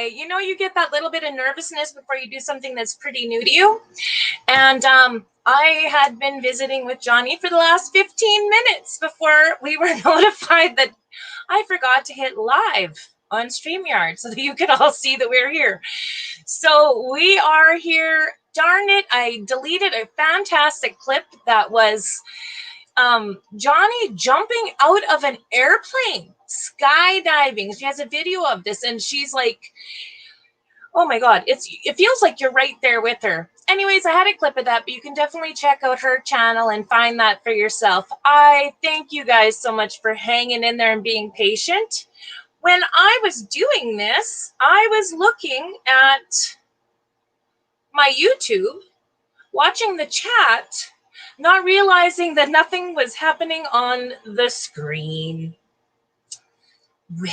today. You know, you get that little bit of nervousness before you do something that's pretty new to you. And I had been visiting with Jonnie for the last 15 minutes before we were notified that I forgot to hit live on StreamYard so that you could all see that we're here. So we are here. Darn it, I deleted a fantastic clip that was Jonnie jumping out of an airplane, skydiving. She has a video of this, and she's like, oh my God, it feels like you're right there with her. Anyways, I had a clip of that, but you can definitely check out her channel and find that for yourself. I thank you guys so much for hanging in there and being patient. When I was doing this, I was looking at my YouTube, watching the chat, not realizing that nothing was happening on the screen. Well,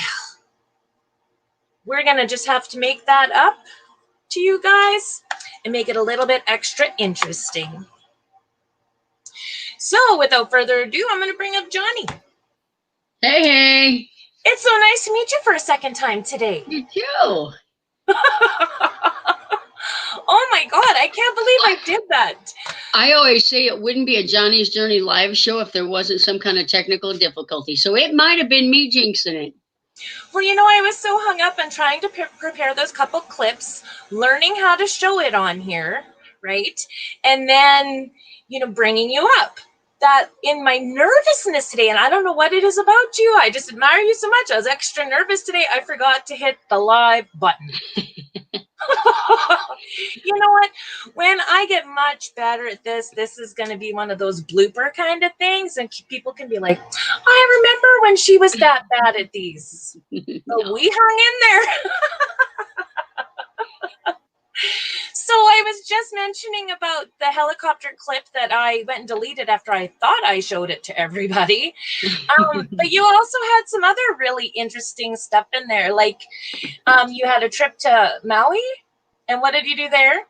we're going to just have to make that up to you guys and make it a little bit extra interesting. So without further ado, I'm going to bring up Jonnie. Hey. It's so nice to meet you for a second time today. You too. Oh my God, I can't believe I did that. I always say it wouldn't be a Jonnie's Journey live show if there wasn't some kind of technical difficulty. So it might have been me jinxing it. Well, you know, I was so hung up on trying to prepare those couple clips, learning how to show it on here, right? And then, you know, bringing you up. That in my nervousness today, and I don't know what it is about you, I just admire you so much. I was extra nervous today. I forgot to hit the live button. You know what? When I get much better at this is going to be one of those blooper kind of things, and people can be like, I remember when she was that bad at these. But we hung in there. So I was just mentioning about the helicopter clip that I went and deleted after I thought I showed it to everybody. But you also had some other really interesting stuff in there. Like you had a trip to Maui. And what did you do there?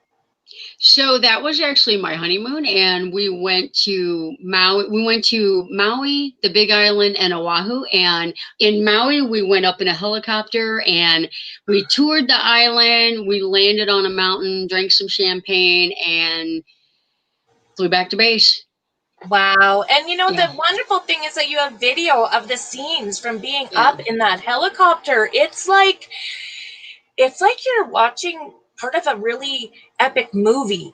So that was actually my honeymoon, and we went to Maui. We went to Maui, the Big Island, and Oahu. And in Maui, we went up in a helicopter and we toured the island. We landed on a mountain, drank some champagne, and flew back to base. Wow. And you know, the wonderful thing is that you have video of the scenes from being up in that helicopter. It's like you're watching part of a really epic movie,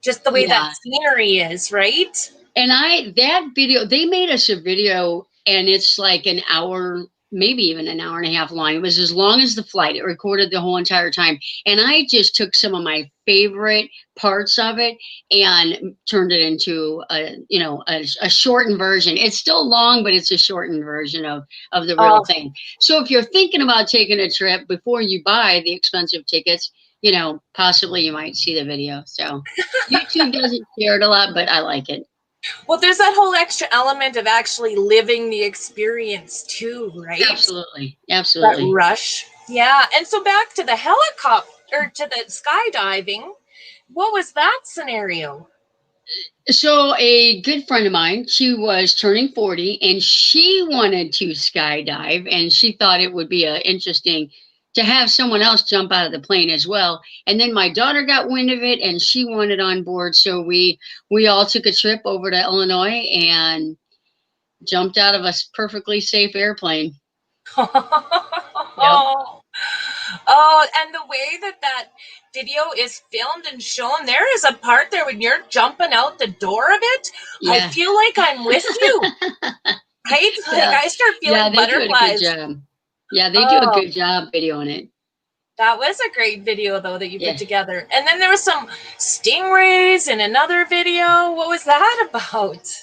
just the way that scenery is, right? And that video, they made us a video, and it's like an hour, maybe even an hour and a half long. It was as long as the flight. It recorded the whole entire time. And I just took some of my favorite parts of it and turned it into a shortened version. It's still long, but it's a shortened version of the real thing. So if you're thinking about taking a trip before you buy the expensive tickets, you know, possibly you might see the video. So YouTube doesn't share it a lot, but I like it. Well, there's that whole extra element of actually living the experience too, right? Absolutely. Absolutely. That rush. Yeah. And so back to the helicopter, to the skydiving, what was that scenario? So a good friend of mine, she was turning 40 and she wanted to skydive, and she thought it would be interesting to have someone else jump out of the plane as well. And then my daughter got wind of it and she wanted on board. So we all took a trip over to Illinois and jumped out of a perfectly safe airplane. Oh, and the way that video is filmed and shown, there is a part there when you're jumping out the door of it. Yeah. I feel like I'm with you. Right? Like I start feeling butterflies. Do a good job. Yeah, they do a good job videoing it. That was a great video, though, that you put together. And then there was some stingrays in another video. What was that about?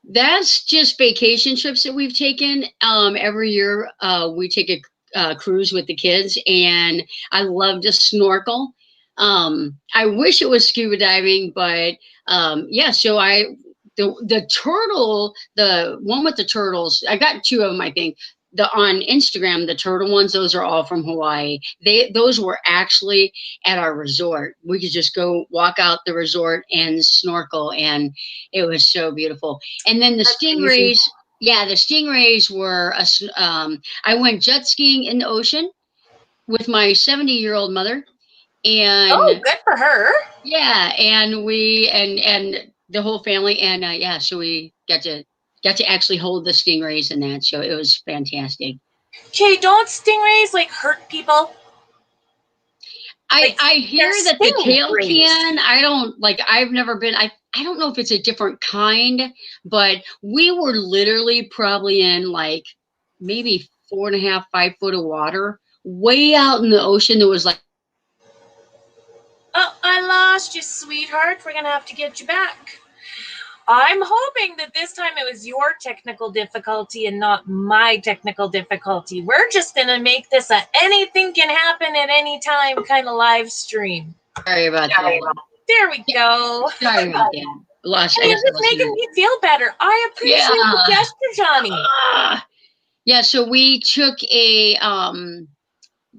That's just vacation trips that we've taken. Every year we take a cruise with the kids, and I love to snorkel. I wish it was scuba diving, but so the turtle, the one with the turtles, I got two of them, I think. On Instagram, the turtle ones, those are all from Hawaii. Those were actually at our resort. We could just go walk out the resort and snorkel, and it was so beautiful. And then the stingrays, the stingrays were I went jet skiing in the ocean. with my 70-year-old mother, Oh, and good for her. yeah, and we and the whole family, and yeah, so we got to actually hold the stingrays and that, so it was fantastic. Okay, don't stingrays like hurt people? Like I they're hear that the tail stingrays. can. I don't like. I've never been. I don't know if it's a different kind, but we were literally probably in like maybe 4.5, 5 foot of water, way out in the ocean. There was like Oh, I lost you, sweetheart. We're gonna have to get you back. I'm hoping that this time it was your technical difficulty and not my technical difficulty. We're just gonna make this a anything can happen at any time kind of live stream. sorry about that. There we go. Sorry about that. Lost Hey, you're lost the just making listener. me feel better. I appreciate the Yeah. gesture, Jonnie. Yeah, so we took a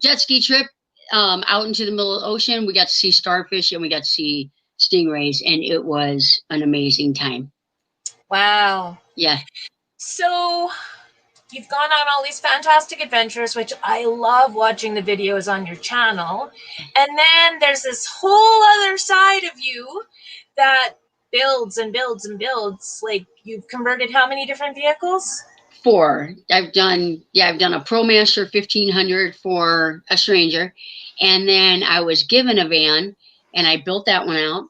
jet ski trip out into the middle of the ocean. We got to see starfish and we got to see stingrays, and it was an amazing time. Wow. Yeah. So you've gone on all these fantastic adventures, which I love watching the videos on your channel. And then there's this whole other side of you that builds and builds and builds. Like you've converted how many different vehicles? 4. I've done a ProMaster 1500 for a stranger, and then I was given a van and I built that one out.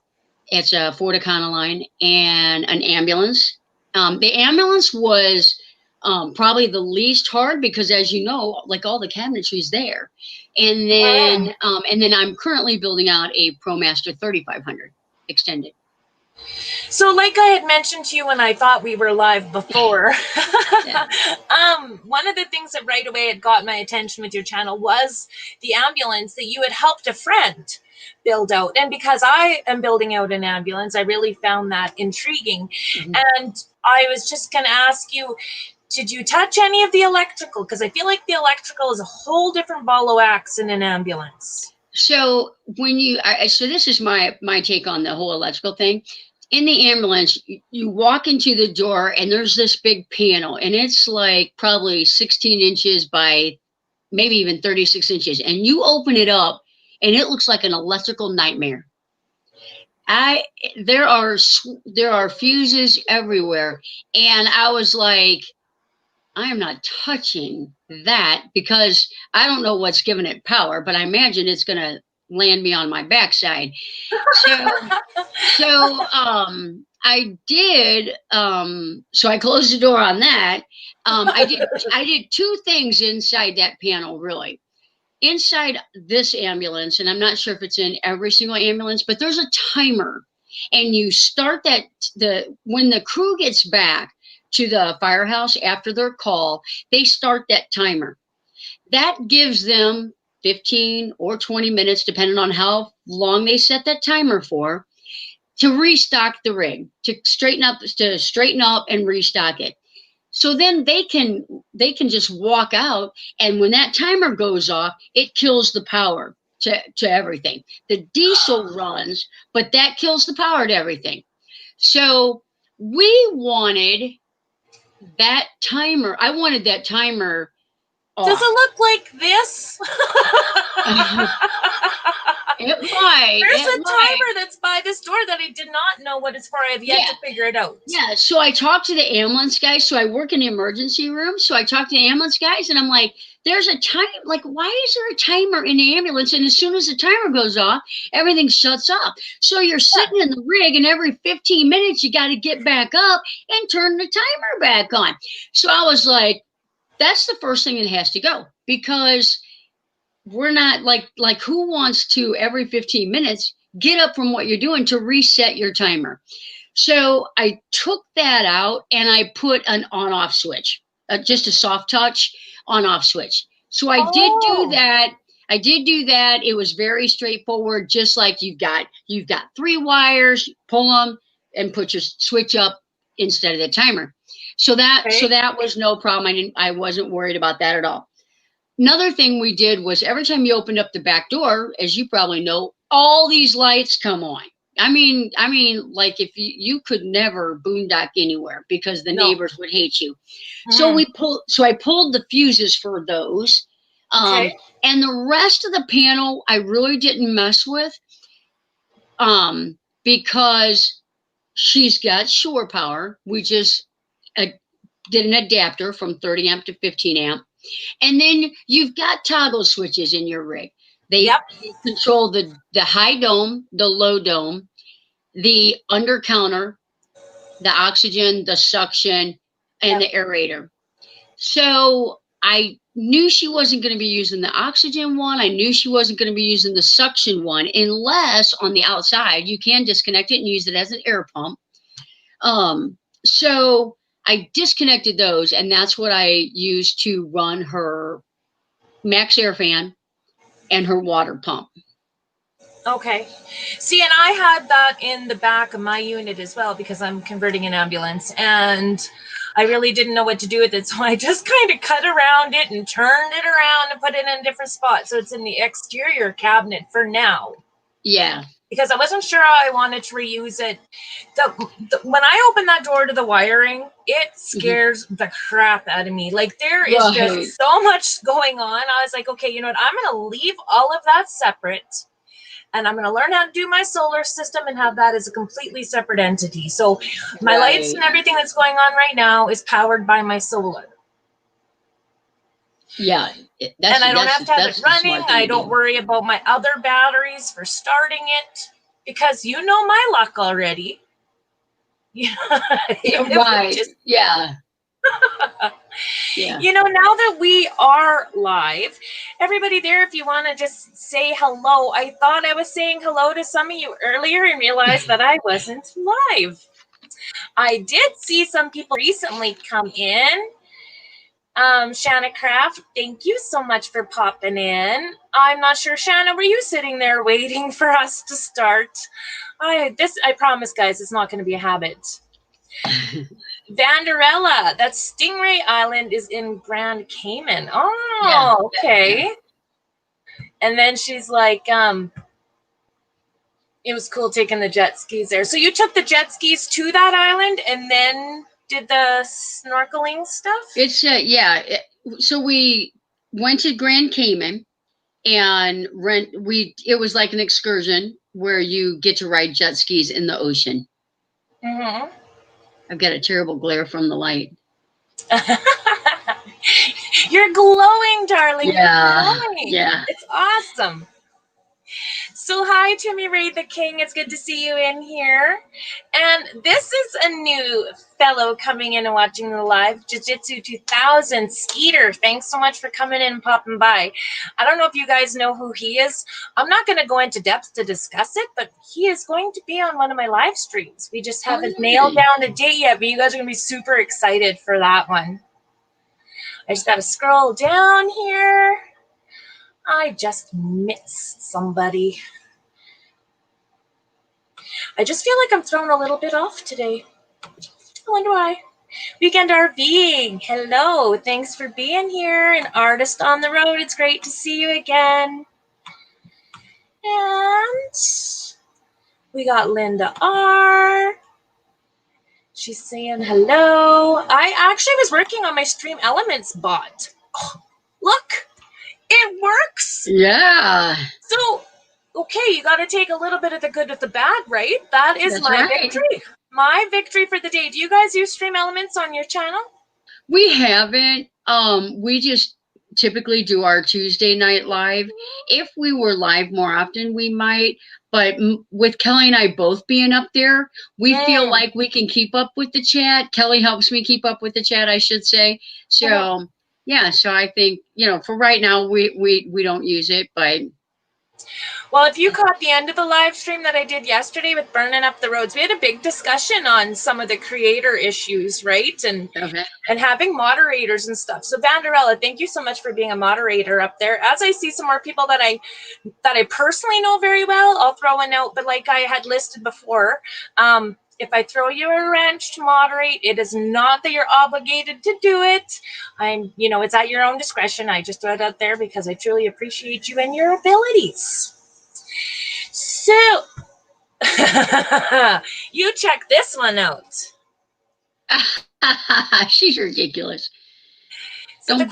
It's a Ford Econoline and an ambulance. The ambulance was probably the least hard because, as you know, like all the cabinetry's there. And then I'm currently building out a ProMaster 3500 extended. So, like I had mentioned to you when I thought we were live before, Yeah. one of the things that right away had got my attention with your channel was the ambulance that you had helped a friend build out. And because I am building out an ambulance, I really found that intriguing. Mhm. And I was just going to ask you, did you touch any of the electrical? Because I feel like the electrical is a whole different ball of wax in an ambulance. So so this is my take on the whole electrical thing. In the ambulance, you walk into the door and there's this big panel, and it's like probably 16 inches by maybe even 36 inches. And you open it up and it looks like an electrical nightmare. There are fuses everywhere. And I was like, I am not touching that because I don't know what's giving it power, but I imagine it's going to land me on my backside. So I did. So I closed the door on that. I did 2 things inside that panel, really. Inside this ambulance, and I'm not sure if it's in every single ambulance, but there's a timer, and you start that when the crew gets back to the firehouse after their call, they start that timer. That gives them 15 or 20 minutes, depending on how long they set that timer for, to restock the rig, to straighten up and restock it. So then they can just walk out, and when that timer goes off, it kills the power to everything. The diesel runs, but that kills the power to everything. So we wanted that timer. I wanted that timer off. Does it look like this? It might. There's a timer that's by this door that I did not know what it's for. I have yet to figure it out. Yeah. So I talked to the ambulance guys. So I work in the emergency room. So I talked to the ambulance guys, and I'm like, there's a time. Like, why is there a timer in the ambulance? And as soon as the timer goes off, everything shuts off. So you're sitting in the rig, and every 15 minutes, you got to get back up and turn the timer back on. So I was like, that's the first thing that has to go, because we're not like who wants to every 15 minutes get up from what you're doing to reset your timer? So I took that out and I put an on-off switch, just a soft touch on-off switch. So I did do that. It was very straightforward, just like you've got 3 wires, pull them and put your switch up instead of the timer. So that was no problem. I wasn't worried about that at all. Another thing we did was every time you opened up the back door, as you probably know, all these lights come on. I mean, like if you could never boondock anywhere because the neighbors would hate you. So I pulled the fuses for those. Um, Okay. and the rest of the panel, I really didn't mess with, because she's got shore power. We just uh, did an adapter from 30 amp to 15 amp. And then you've got toggle switches in your rig. Yep. They control the high dome, the low dome, the under counter, the oxygen, the suction, and Yep. the aerator. So I knew she wasn't going to be using the oxygen one. I knew she wasn't going to be using the suction one, unless on the outside you can disconnect it and use it as an air pump. So I disconnected those, and that's what I used to run her max air fan and her water pump. Okay. See, and I had that in the back of my unit as well because I'm converting an ambulance, and I really didn't know what to do with it. So I just kind of cut around it and turned it around and put it in a different spot. So it's in the exterior cabinet for now. Yeah. Because I wasn't sure how I wanted to reuse it. When I open that door to the wiring, it scares the crap out of me. Like, there is Right. just so much going on. I was like, okay, you know what? I'm going to leave all of that separate, and I'm going to learn how to do my solar system and have that as a completely separate entity. So my lights and everything that's going on right now is powered by my solar. Yeah. And I don't have to have it running. I don't worry about my other batteries for starting it, because you know my luck already. Right. Yeah. Yeah. You know, now that we are live, everybody there, if you want to just say hello. I thought I was saying hello to some of you earlier and realized that I wasn't live. I did see some people recently come in. Shanna Craft, thank you so much for popping in. I'm not sure, Shanna, were you sitting there waiting for us to start? I promise, guys, it's not going to be a habit. Vanderella, that Stingray Island is in Grand Cayman. Oh, yeah, okay. Yeah. And then she's like, it was cool taking the jet skis there. So you took the jet skis to that island and then did the snorkeling stuff? It's yeah. So we went to Grand Cayman and it was like an excursion where you get to ride jet skis in the ocean. Mm-hmm. I've got a terrible glare from the light. You're glowing, darling. Yeah. You're glowing. Yeah. It's awesome. So hi, Timmy Ray the King. It's good to see you in here. And this is a new fellow coming in and watching the live, Jiu-Jitsu 2000, Skeeter. Thanks so much for coming in and popping by. I don't know if you guys know who he is. I'm not going to go into depth to discuss it, but he is going to be on one of my live streams. We just haven't nailed down a date yet, but you guys are going to be super excited for that one. I just got to scroll down here. I just missed somebody. I just feel like I'm thrown a little bit off today. I wonder why. Weekend RVing. Hello. Thanks for being here. An artist on the road. It's great to see you again. And we got Linda R. She's saying hello. I actually was working on my Stream Elements bot. Oh, look, it works. Yeah. So, okay, you got to take a little bit of the good with the bad, right? That is my victory. My victory for the day. Do you guys use Stream Elements on your channel? We haven't. We just typically do our Tuesday night live. If we were live more often, we might. But with Kelly and I both being up there, we feel like we can keep up with the chat. Kelly helps me keep up with the chat, I should say. So, yeah. So I think, for right now, we don't use it, but. Well, if you caught the end of the live stream that I did yesterday with burning up the roads, we had a big discussion on some of the creator issues, right? And having moderators and stuff. So Vanderella, thank you so much for being a moderator up there. As I see some more people that I personally know very well, I'll throw a note. But like I had listed before, if I throw you a wrench to moderate, it is not that you're obligated to do it. It's at your own discretion. I just throw it out there because I truly appreciate you and your abilities. So, you check this one out. She's ridiculous. So don't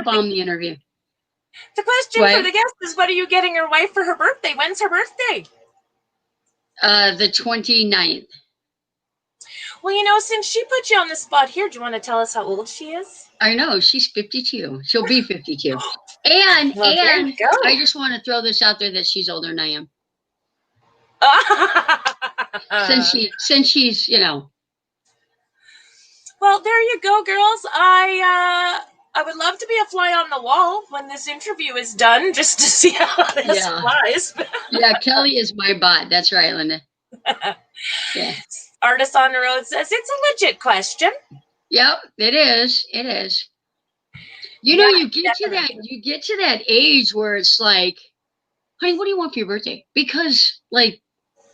bomb the interview. The question for What? the guest is, what are you getting your wife for her birthday? When's her birthday? The 29th. Well, since she put you on the spot here, do you want to tell us how old she is? I know, she's 52. She'll be 52. And Well, there you I go. just want to throw this out there that she's older than I am. Since she's, Well, there you go, girls. I would love to be a fly on the wall when this interview is done, just to see how this flies. Yeah, Kelly is my bot. That's right, Linda. Yeah. Artist on the Road says it's a legit question. Yep, it is. It is. You get to that age where it's like, honey, what do you want for your birthday? Because like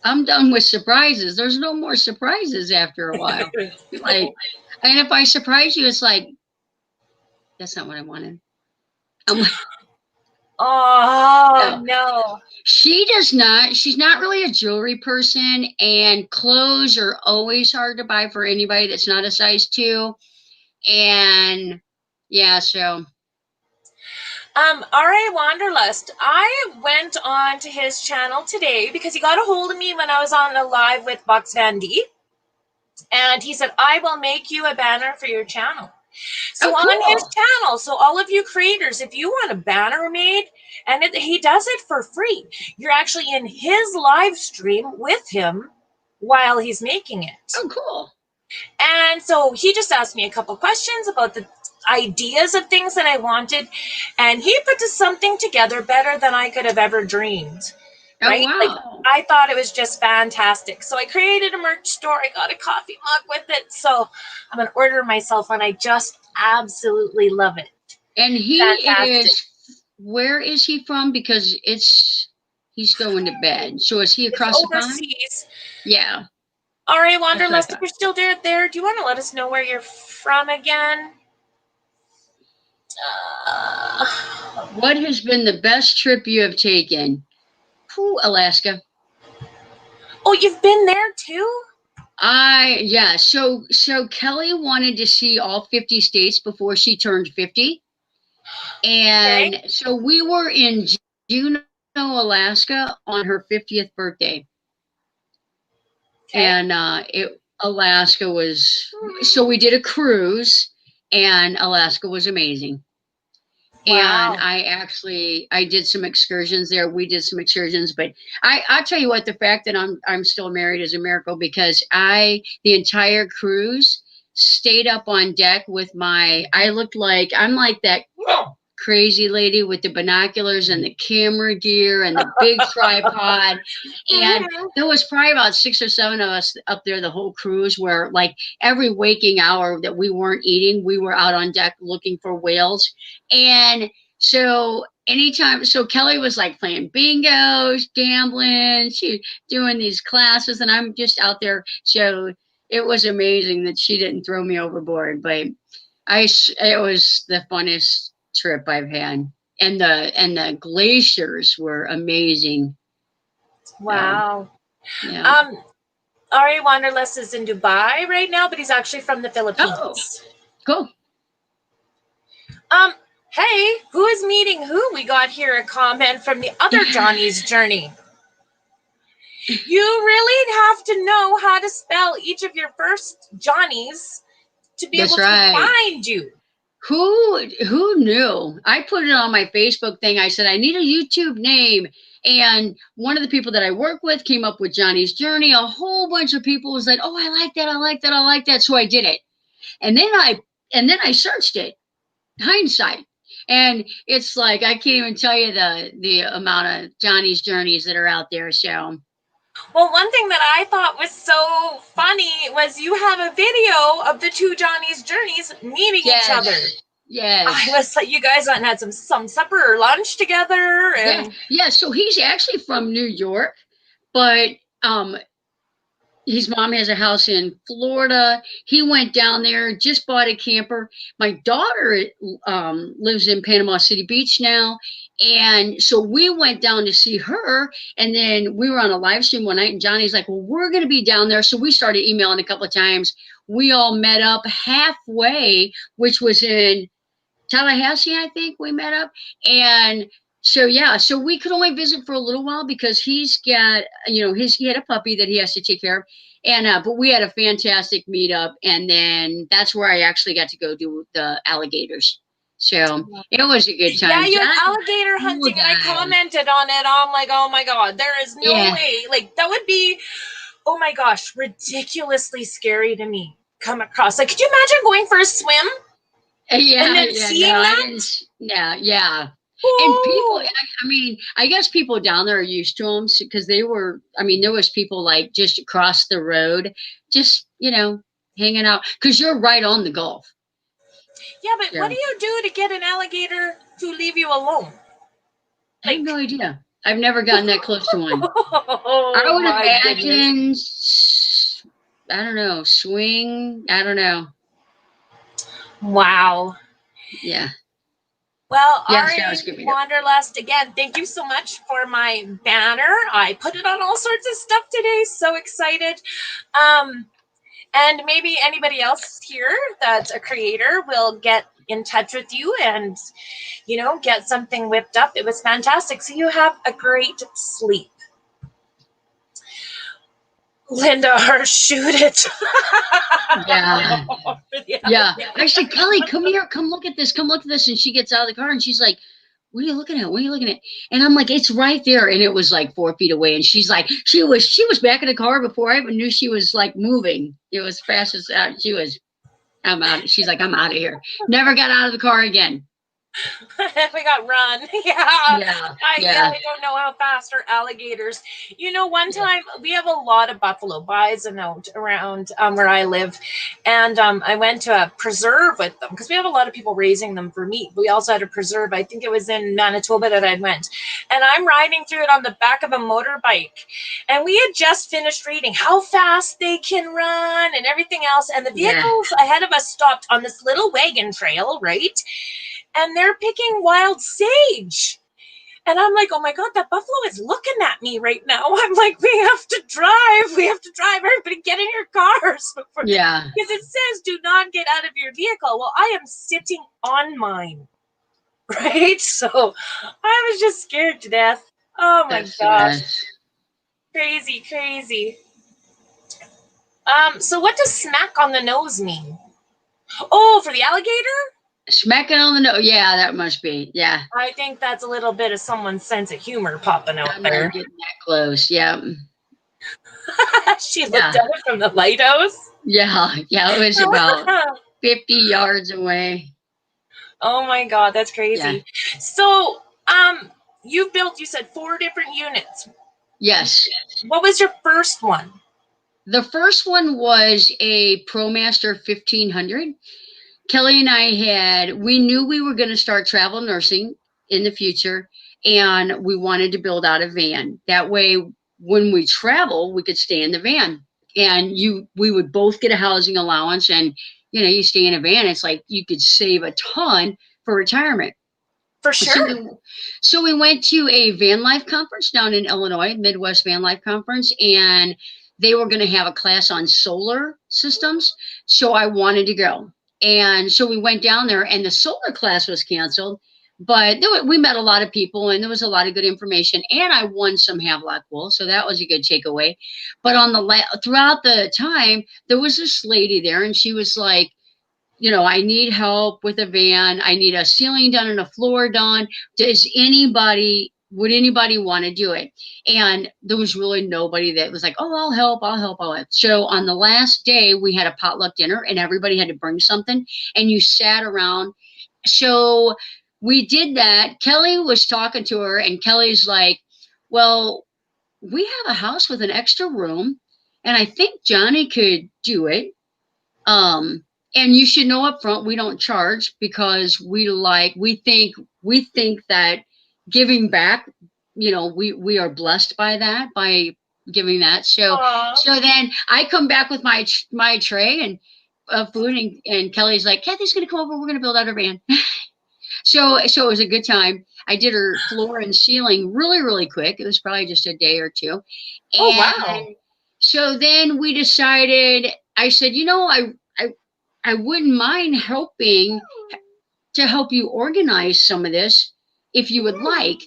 I'm done with surprises. There's no more surprises after a while. Like, and if I surprise you, it's like, that's not what I wanted. I'm like, oh no. She's not really a jewelry person, and clothes are always hard to buy for anybody that's not a size 2. And yeah, so R.A. Wanderlust, I went on to his channel today because he got a hold of me when I was on a live with Bucks Van D. And he said, I will make you a banner for your channel. So cool. On his channel, so all of you creators, if you want a banner made, and he does it for free, you're actually in his live stream with him while he's making it. Oh, cool. And so he just asked me a couple questions about the ideas of things that I wanted, and he put something together better than I could have ever dreamed. Right? Oh, wow. Like, I thought it was just fantastic. So I created a merch store. I got a coffee mug with it. So I'm going to order myself one. I just absolutely love it. And where is he from? Because he's going to bed. So is he across the pond? Overseas. Yeah. R.A. Wanderlust, if you're still there, do you want to let us know where you're from again? What has been the best trip you have taken? Alaska. Oh, you've been there too? Yeah. So Kelly wanted to see all 50 states before she turned 50. And so we were in Juneau, Alaska on her 50th birthday. Okay. And Alaska was, so we did a cruise, and Alaska was amazing. Wow. And I did some excursions there. We did some excursions, but I'll tell you what, the fact that I'm still married is a miracle, because the entire cruise stayed up on deck with I'm like that crazy lady with the binoculars and the camera gear and the big tripod. And there was probably about 6 or 7 of us up there the whole cruise, where like every waking hour that we weren't eating, we were out on deck looking for whales. And so Kelly was like playing bingo, gambling, she doing these classes, and I'm just out there. So it was amazing that she didn't throw me overboard, but it was the funnest trip I've had, and the glaciers were amazing. Wow. Yeah. Ari Wanderlust is in Dubai right now, but he's actually from the Philippines. Oh, cool. Hey, who is meeting who? We got here a comment from the other Johnny's Journey. You really have to know how to spell each of your first Johnnies to be able to find you. Who knew? I put it on my Facebook thing. I said, I need a YouTube name. And one of the people that I work with came up with Johnny's Journey. A whole bunch of people was like, oh, I like that. I like that. I like that. So I did it. And then I searched it. Hindsight. And it's like, I can't even tell you the amount of Johnny's Journeys that are out there. So. Well, one thing that I thought was so funny was you have a video of the two Johnny's Journeys meeting each other. Yes. I was like, you guys went and had some supper or lunch together. And yeah. So he's actually from New York, but his mom has a house in Florida. He went down there, just bought a camper. My daughter lives in Panama City Beach now. And so we went down to see her. And then we were on a live stream one night, and Johnny's like, well, we're going to be down there. So we started emailing a couple of times. We all met up halfway, which was in Tallahassee, I think we met up. And so, yeah, so we could only visit for a little while because he's got, he had a puppy that he has to take care of. And, but we had a fantastic meetup. And then that's where I actually got to go do the alligators. So it was a good time. Yeah, you had alligator hunting, and I commented on it. I'm like, oh my God, there is no way. Like, that would be, oh my gosh, ridiculously scary to me. Come across. Like, could you imagine going for a swim? Yeah, and then seeing that? Yeah. And people, I mean, I guess people down there are used to them because there was people like just across the road, just, hanging out because you're right on the Gulf. Yeah, but what do you do to get an alligator to leave you alone? I have no idea. I've never gotten that close to one. I would imagine, I don't know, swing. I don't know. Wow. Yeah. Well, Ari Wanderlust, again, thank you so much for my banner. I put it on all sorts of stuff today. So excited. And maybe anybody else here that's a creator will get in touch with you and, get something whipped up. It was fantastic. So you have a great sleep. Linda, shoot it. Yeah. Yeah. Actually, Kelly, come here. Come look at this. Come look at this. And she gets out of the car and she's like, what are you looking at? What are you looking at? And I'm like, it's right there. And it was like 4 feet away. And she's like, she was back in the car before I even knew she was like moving. It was fast as out. I'm out. She's like, I'm out of here. Never got out of the car again. We got run. I don't know how fast are alligators. One time we have a lot of buffalo bison out around where I live. And I went to a preserve with them because we have a lot of people raising them for meat. We also had a preserve. I think it was in Manitoba that I went. And I'm riding through it on the back of a motorbike. And we had just finished reading how fast they can run and everything else. And the vehicles ahead of us stopped on this little wagon trail, right? And they're picking wild sage. And I'm like, oh my God, that buffalo is looking at me right now. I'm like, we have to drive. Everybody get in your cars. Because it says do not get out of your vehicle. Well, I am sitting on mine. Right? So I was just scared to death. Oh my gosh. Crazy. So what does smack on the nose mean? Oh, for the alligator? Smacking on the nose. Yeah, that must be. Yeah. I think that's a little bit of someone's sense of humor popping out there. Getting that close. Yeah. She looked at it from the lighthouse. Yeah. It was about 50 yards away. Oh my God, that's crazy. Yeah. So, you said 4 different units. Yes. What was your first one? The first one was a ProMaster 1500. Kelly and I we knew we were going to start travel nursing in the future, and we wanted to build out a van. That way, when we travel, we could stay in the van, and we would both get a housing allowance, and, you stay in a van. It's like you could save a ton for retirement. For sure. So we went to a van life conference down in Illinois, Midwest Van Life Conference, and they were going to have a class on solar systems. So I wanted to go. And so we went down there, and the solar class was canceled, but we met a lot of people, and there was a lot of good information, and I won some Havelock wool. So that was a good takeaway. But throughout the time, there was this lady there, and she was like, I need help with a van. I need a ceiling done and a floor done. Would anybody want to do it? And there was really nobody that was like, oh, I'll help. So on the last day, we had a potluck dinner, and everybody had to bring something, and you sat around. So we did that. Kelly was talking to her, and Kelly's like, well, we have a house with an extra room, and I think Jonnie could do it. And you should know up front, we don't charge because we think that giving back, we are blessed by that, by giving that. So then I come back with my tray and food, and Kelly's like, Kathy's going to come over. We're going to build out our van. So it was a good time. I did her floor and ceiling really, really quick. It was probably just a day or two. Wow. So then we decided, I said, I wouldn't mind helping to help you organize some of this if you would like.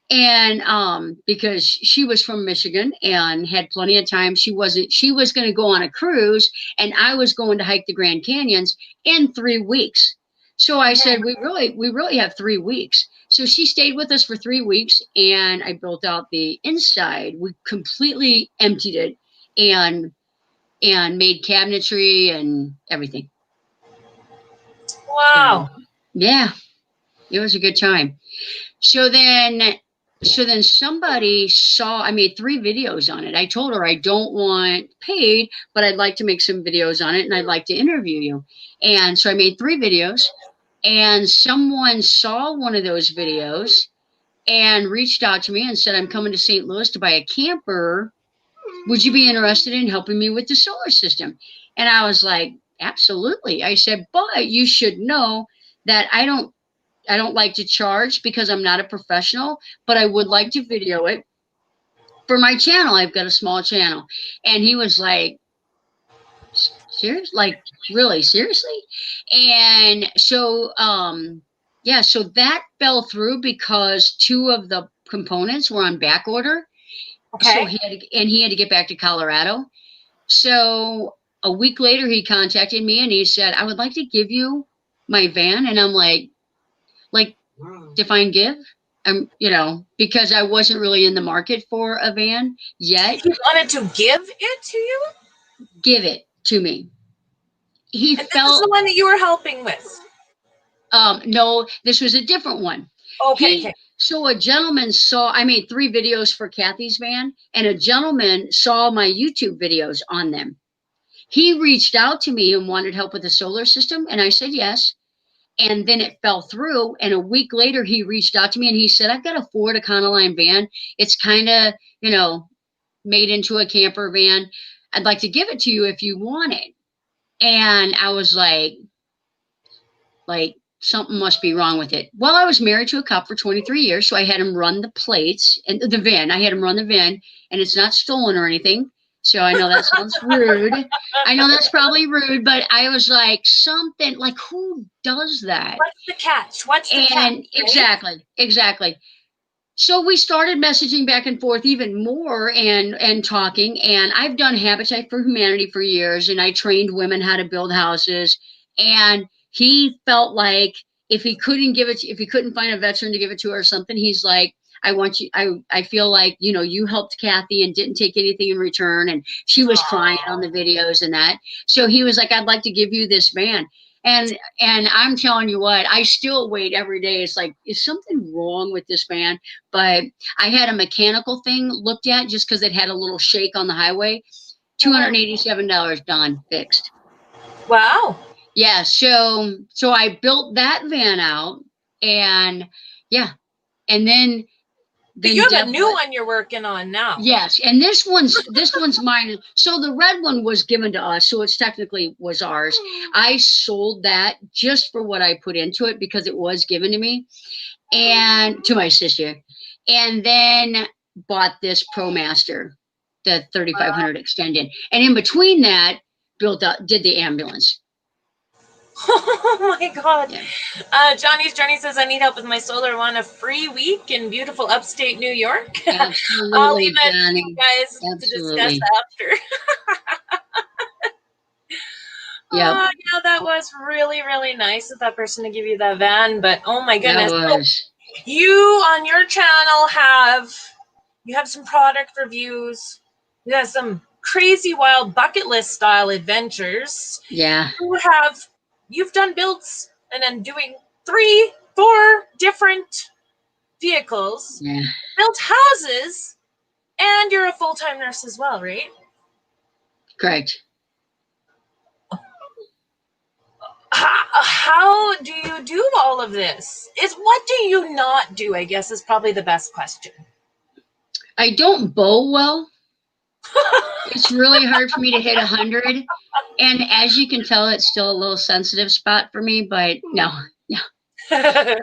And because she was from Michigan and had plenty of time, she was going to go on a cruise, and I was going to hike the Grand Canyons in 3 weeks. So I said, we really have 3 weeks. So she stayed with us for 3 weeks, and I built out the inside. We completely emptied it and made cabinetry and everything. Wow. So, yeah, it was a good time. So then somebody saw, I made 3 videos on it. I told her I don't want paid, but I'd like to make some videos on it, and I'd like to interview you. And so I made 3 videos, and someone saw one of those videos and reached out to me and said, I'm coming to St. Louis to buy a camper. Would you be interested in helping me with the solar system? And I was like, absolutely. I said, but you should know that I don't like to charge because I'm not a professional, but I would like to video it for my channel. I've got a small channel. And he was like, serious? Like, really? Seriously? And so, yeah, so that fell through because 2 of the components were on back order. Okay. So he had to get back to Colorado. So a week later, he contacted me and he said, I would like to give you my van. And I'm like, define give? You know, because I wasn't really in the market for a van yet. He wanted to give it to you? Give it to me. And this is the one that you were helping with? No, this was a different one. Okay. So a gentleman saw, I made 3 videos for Kathy's van, and a gentleman saw my YouTube videos on them. He reached out to me and wanted help with the solar system, and I said yes. And then it fell through. And a week later, he reached out to me and he said, I've got a Ford Econoline van. It's kind of, you know, made into a camper van. I'd like to give it to you if you want it. And I was like, something must be wrong with it. Well, I was married to a cop for 23 years, so I had him run the plates and the VIN. I had him run the VIN, and it's not stolen or anything. So I know that sounds rude. I know that's probably rude, but I was like, something like, who does that? What's the catch? What's the catch? Right? Exactly. So we started messaging back and forth even more and talking. And I've done Habitat for Humanity for years, and I trained women how to build houses. And he felt like if he couldn't find a veteran to give it to or something, he's like, I feel like, you know, you helped Kathy and didn't take anything in return. And she was crying on the videos and that. So he was like, I'd like to give you this van. And I'm telling you what, I still wait every day. It's like, is something wrong with this van? But I had a mechanical thing looked at just because it had a little shake on the highway. $287 done, fixed. Wow. Yeah. So I built that van out, and yeah. And then you have a new one you're working on now. Yes, and this one's mine. So the red one was given to us, so it's technically was ours. I sold that just for what I put into it because it was given to me and to my sister, and then bought this ProMaster, the 3500 extended, and in between that did the ambulance. Oh my God. Yeah. Johnny says, I need help with my solar. Want a free week in beautiful upstate New York? Absolutely, I'll leave it Johnny. to you guys to discuss after. Yeah. Yeah, that was really, really nice of that person to give you that van. But oh my goodness. That was. You on your channel have some product reviews. You have some crazy wild bucket list style adventures. Yeah. You've done builds and then doing 3, 4 different vehicles. Yeah. Built houses, and you're a full-time nurse as well, right? Correct. How do you do all of this? What do you not do, I guess, is probably the best question. I don't bowl well. It's really hard for me to hit 100. And as you can tell, it's still a little sensitive spot for me, but no. I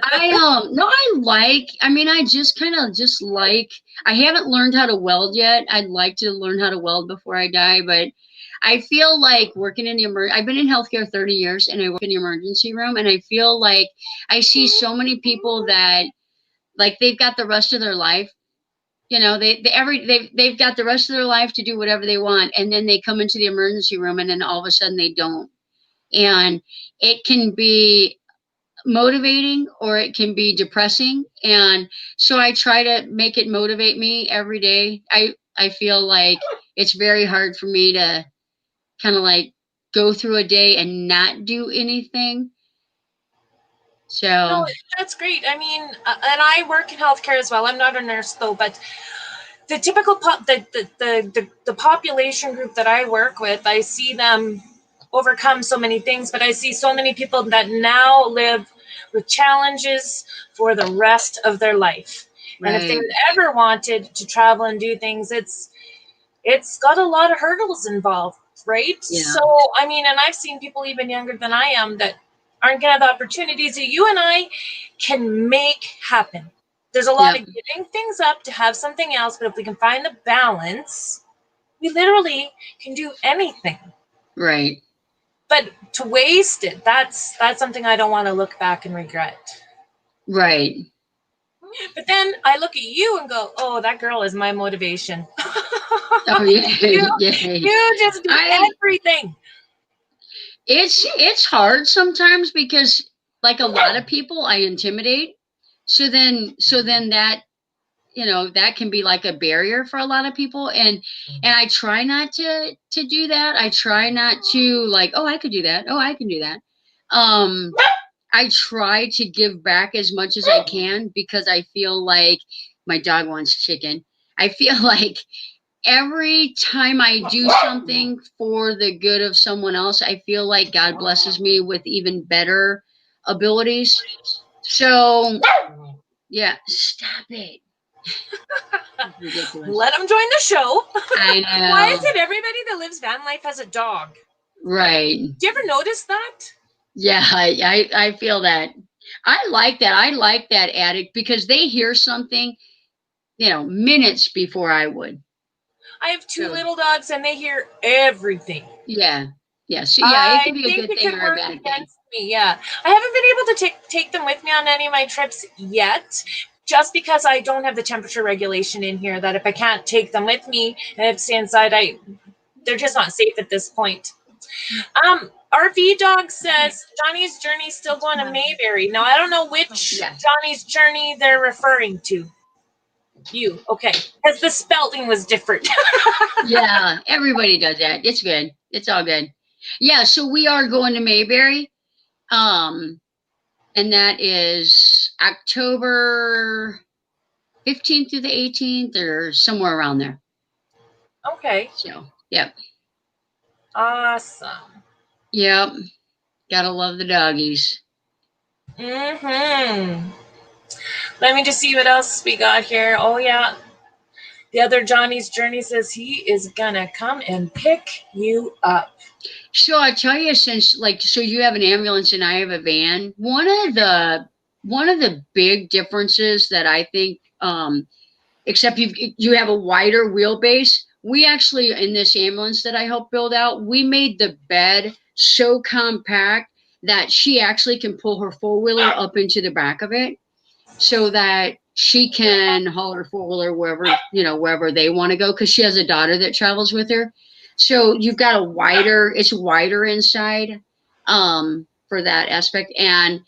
haven't learned how to weld yet. I'd like to learn how to weld before I die, but I feel like working in the I've been in healthcare 30 years, and I work in the emergency room, and I feel like I see so many people that like they've got the rest of their life. You know, they've got the rest of their life to do whatever they want, and then they come into the emergency room, and then all of a sudden they don't. And it can be motivating or it can be depressing. And so I try to make it motivate me every day. I feel like it's very hard for me to kind of like go through a day and not do anything. No, So that's great. I mean, and I work in healthcare as well. I'm not a nurse though, but the typical the population group that I work with, I see them overcome so many things, but I see so many people that now live with challenges for the rest of their life. And if they right. ever wanted to travel and do things, it's got a lot of hurdles involved, right? Yeah. So, I mean, and I've seen people even younger than I am that aren't going to have the opportunities that you and I can make happen. There's a lot Yep. of giving things up to have something else, but if we can find the balance, we literally can do anything. Right. But to waste it, that's something I don't want to look back and regret. Right. But then I look at you and go, "Oh, that girl is my motivation." Oh yeah. you, Yeah. you just do I everything. it's hard sometimes because like a lot of people I intimidate. So then that, you know, that can be like a barrier for a lot of people. And I try not to do that. I try not to like, oh, I could do that. Oh, I can do that. Um I try to give back as much as I can because I feel like my dog wants chicken. I feel like every time I do something for the good of someone else, I feel like God blesses me with even better abilities. So, yeah, stop it. Ridiculous. Let them join the show. I Why is know. it everybody that lives van life has a dog? Right. Do you ever notice that? Yeah, I feel that. I like that. I like that addict because they hear something, you know, minutes before I would. I have two So, little dogs and they hear everything. yeah. Yeah. So, yeah, it I can be a think good it thing could or a work bad thing. against me. Yeah. I haven't been able to take them with me on any of my trips yet, just because I don't have the temperature regulation in here that if I can't take them with me and I have to stay inside, they're just not safe at this point. RV Dog says Johnny's Journey still going to Mayberry. Now I don't know which Yeah. Johnny's Journey they're referring to. You, okay. Because the spelling was different. Yeah. Everybody does that. It's good. It's all good. Yeah. So we are going to Mayberry. Um, and that is October 15th through the 18th or somewhere around there. Okay. So, yep. Awesome. Yep. Gotta love the doggies. Mm-hmm. Let me just see what else we got here. Oh, yeah. The other Johnny's Journey says he is going to come and pick you up. So I tell you, since like, so you have an ambulance and I have a van. One of the big differences that I think, except you have a wider wheelbase. We actually, in this ambulance that I helped build out, we made the bed so compact that she actually can pull her four wheeler up into the back of it, so that she can haul her four wheeler wherever, you know, wherever they want to go, because she has a daughter that travels with her. So you've got it's wider inside, for that aspect. And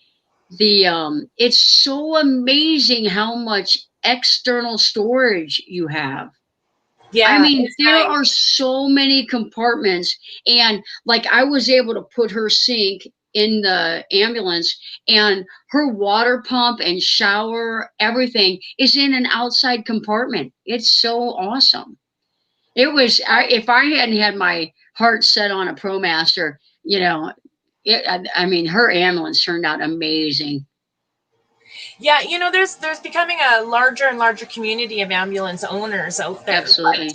it's so amazing how much external storage you have. I Yeah, mean, it's there nice. are so many compartments, and like I was able to put her sink in the ambulance, and her water pump and shower, everything is in an outside compartment. It's so awesome. If I hadn't had my heart set on a ProMaster, you know, I mean, her ambulance turned out amazing. Yeah, there's becoming a larger and larger community of ambulance owners out there. Absolutely.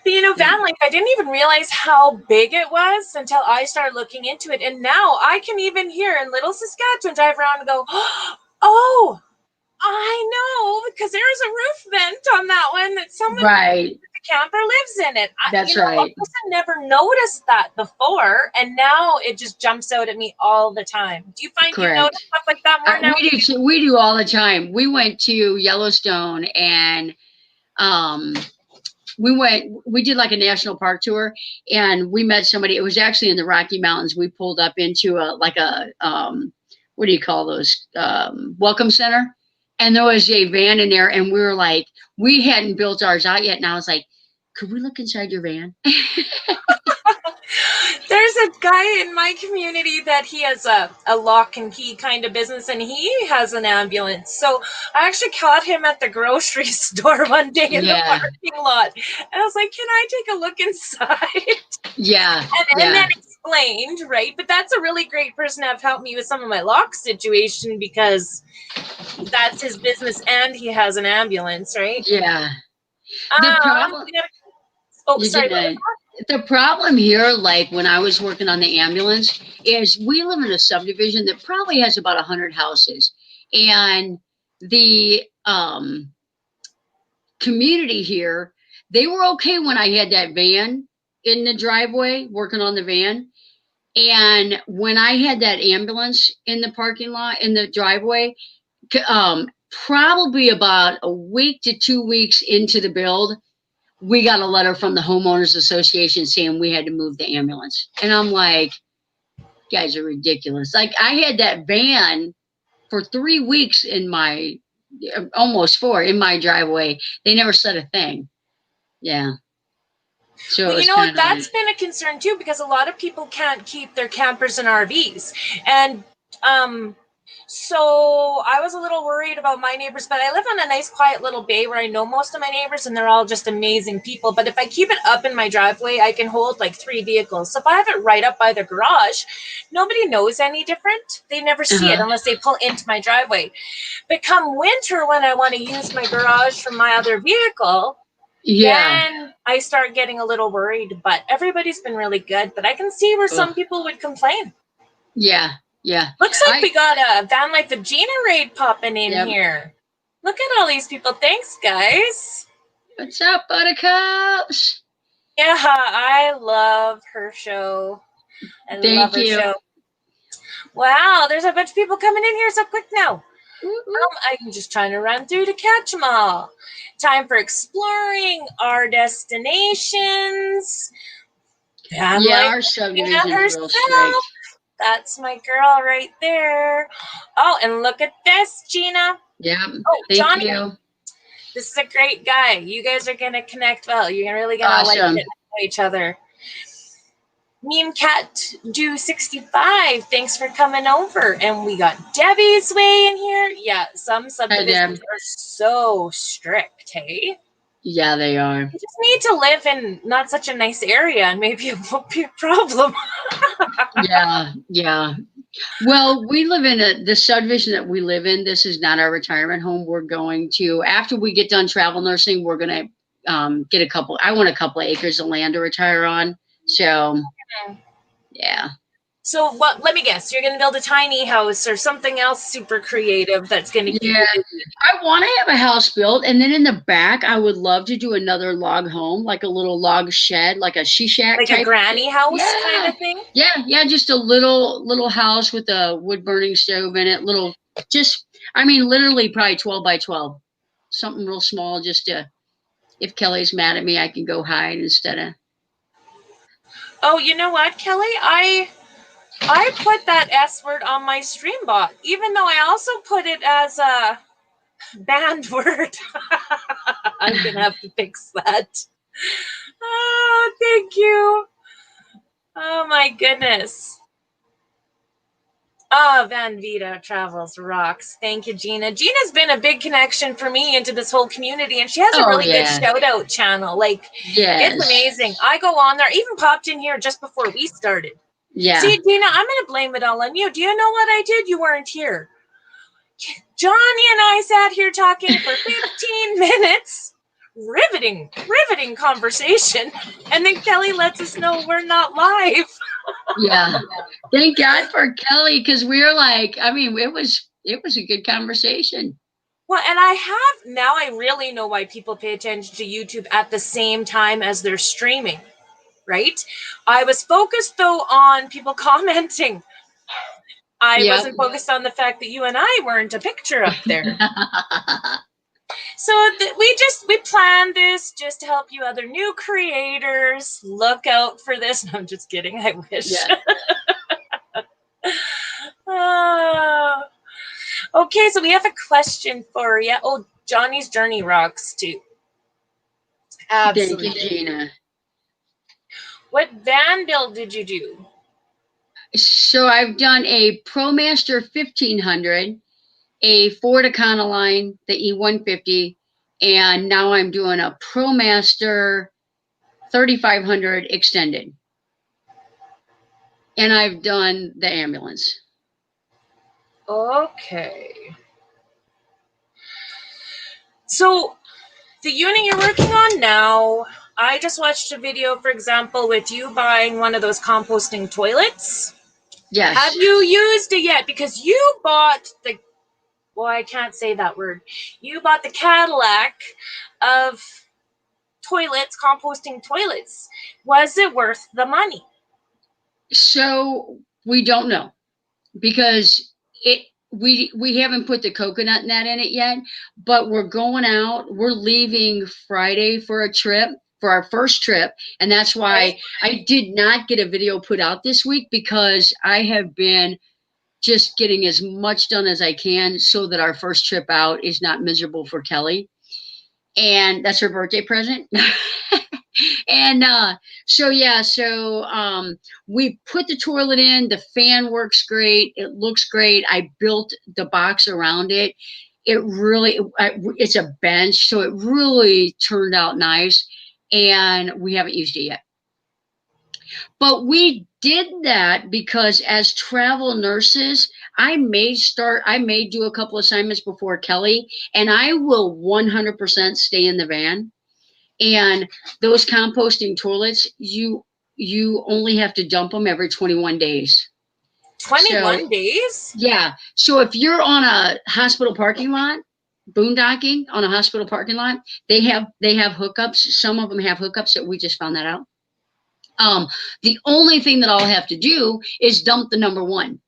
But Yeah. van life, I didn't even realize how big it was until I started looking into it. And now I can even hear in Little Saskatchewan drive around and go, "Oh, I know, because there's a roof vent on that one that someone Right. the camper lives in it. That's A right. person never noticed that before, and now it just jumps out at me all the time. Do you find you Correct. notice stuff like that more now? We do all the time. We went to Yellowstone and we did like a national park tour, and we met somebody. It was actually in the Rocky Mountains. We pulled up into what do you call those? Welcome center. And there was a van in there, and we were like, we hadn't built ours out yet. And I was like, could we look inside your van? There's a guy in my community that he has a lock and key kind of business, and he has an ambulance. So I actually caught him at the grocery store one day in the parking lot. And I was like, can I take a look inside? Yeah. And then explained, right? But that's a really great person to have helped me with some of my lock situation, because that's his business and he has an ambulance, right? Yeah. The problem. Sorry. The problem here, like when I was working on the ambulance, is we live in a subdivision that probably has about 100 houses. And the community here, they were okay when I had that van in the driveway, working on the van. And when I had that ambulance in the parking lot, in the driveway, probably about a week to 2 weeks into the build, we got a letter from the homeowners association saying we had to move the ambulance. And I'm like, you guys are ridiculous. Like, I had that van for 3 weeks in my, almost 4, in my driveway. They never said a thing. Yeah. So that's been a concern too, because a lot of people can't keep their campers and RVs. And so I was a little worried about my neighbors, but I live on a nice quiet little bay where I know most of my neighbors, and they're all just amazing people. But if I keep it up in my driveway, I can hold like 3 vehicles. So if I have it right up by the garage, nobody knows any different. They never see it unless they pull into my driveway. But come winter, when I want to use my garage for my other vehicle, then I start getting a little worried. But everybody's been really good. But I can see where some people would complain. Yeah. Looks like we got a Van Life of Gina raid popping in here. Look at all these people. Thanks, guys. What's up, buttercups? Yeah, I love her show. Thank you. Wow, there's a bunch of people coming in here so quick now. I'm just trying to run through to catch them all. Time for exploring our destinations. Our subdivision is real straight. That's my girl right there. Oh, and look at this, Gina. Yeah. Oh, Jonnie. You. This is a great guy. You guys are going to connect well. You're really going to like get to know each other. Meme Cat Do 65. Thanks for coming over. And we got Debbie's way in here. Yeah, some subdivisions are so strict, hey? Yeah, they are. You just need to live in not such a nice area, and maybe it won't be a problem. Yeah. Well, we live in the subdivision that we live in. This is not our retirement home. We're going to, after we get done travel nursing, we're going to get I want a couple of acres of land to retire on. So, yeah. So let me guess, you're going to build a tiny house or something else super creative that's going to keep you busy. I want to have a house built, and then in the back, I would love to do another log home, like a little log shed, like a she shack, like a granny house kind of thing. Yeah, just a little house with a wood burning stove in it. Literally probably 12 by 12, something real small, just to, if Kelly's mad at me, I can go hide instead of. Oh, you know what, Kelly? I put that S word on my stream bot, even though I also put it as a banned word. I'm going to have to fix that. Oh, thank you. Oh, my goodness. Oh, Vida Travels rocks. Thank you, Gina. Gina's been a big connection for me into this whole community, and she has a really good shout-out channel. Like, it's amazing. I go on there. I even popped in here just before we started. Yeah. See, Gina, I'm going to blame it all on you. Do you know what I did? You weren't here. Jonnie and I sat here talking for 15 minutes. Riveting conversation. And then Kelly lets us know we're not live. Yeah. Thank God for Kelly, because we were like, it was a good conversation. Well, and I really know why people pay attention to YouTube at the same time as they're streaming, right? I was focused though on people commenting. I Yep. wasn't focused on the fact that you and I weren't a picture up there. So we planned this just to help you other new creators. Look out for this. No, I'm just kidding. I wish. Yeah. Okay, so we have a question for you. Oh, Johnny's journey rocks too. Absolutely. Thank you, Gina. What van build did you do? So I've done a ProMaster 1500, a Ford Econoline, the E150, and now I'm doing a ProMaster 3500 extended. And I've done the ambulance. Okay. So the unit you're working on now, I just watched a video, for example, with you buying one of those composting toilets. Yes. Have you used it yet? Because you bought I can't say that word. You bought the Cadillac of toilets, composting toilets. Was it worth the money? So we don't know, because we haven't put the coconut nut in it yet, but we're going out. We're leaving Friday for a trip, for our first trip. And that's why I did not get a video put out this week, because I have been just getting as much done as I can so that our first trip out is not miserable for Kelly. And that's her birthday present. And so we put the toilet in. The fan works great. It looks great. I built the box around it. It's a bench, so it really turned out nice. And we haven't used it yet. But we did that because as travel nurses, I may do a couple assignments before Kelly, and I will 100% stay in the van. And those composting toilets, you only have to dump them every 21 days. 21 days? Yeah. So if you're on a hospital parking lot, boondocking on a hospital parking lot, they have hookups. Some of them have hookups that we just found that out. The only thing that I'll have to do is dump the number one,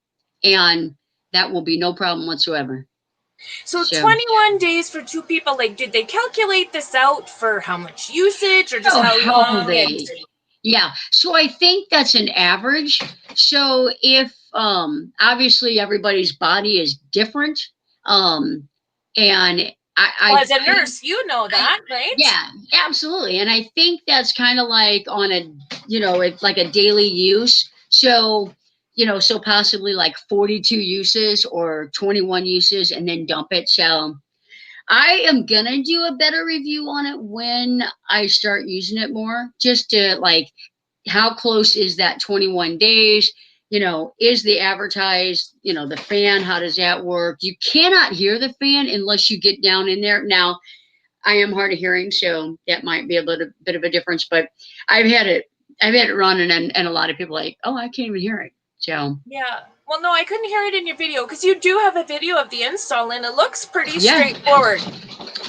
and that will be no problem whatsoever. So 21 days for two people, like, did they calculate this out for how much usage or just how long? Yeah. So I think that's an average. So if, obviously everybody's body is different. And as a nurse, you know that, right? Yeah, absolutely. And I think that's kind of like on a, it's like a daily use. So, so possibly like 42 uses or 21 uses, and then dump it. So I am going to do a better review on it when I start using it more, just to like, how close is that 21 days? Is the advertised, the fan, how does that work? You cannot hear the fan unless you get down in there. Now, I am hard of hearing, so that might be a bit of a difference, but I've had it running, and a lot of people are like, oh, I can't even hear it. So yeah. Well, no, I couldn't hear it in your video, because you do have a video of the install, and it looks pretty straightforward,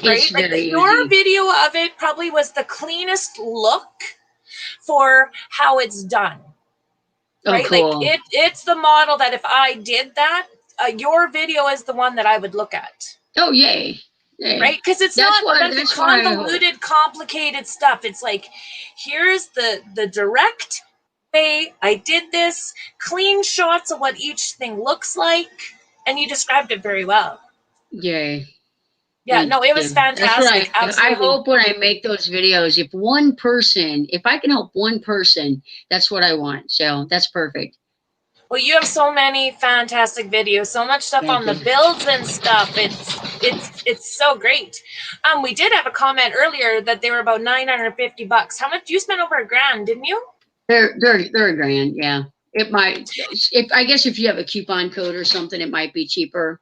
right? Like your video of it probably was the cleanest look for how it's done. Right? Cool. Like it's the model that if I did that, your video is the one that I would look at. Oh, yay. Right? Because it's not the convoluted, complicated stuff. It's like, here's the direct way I did this, clean shots of what each thing looks like, and you described it very well. Yay. Yeah, no, it was fantastic. I hope when I make those videos, if I can help one person, that's what I want. So that's perfect. Well, you have so many fantastic videos, so much stuff on the builds and stuff. It's so great. We did have a comment earlier that they were about $950. How much? You spent over $1,000, didn't you? They're $1,000. Yeah, it might. I guess if you have a coupon code or something, it might be cheaper.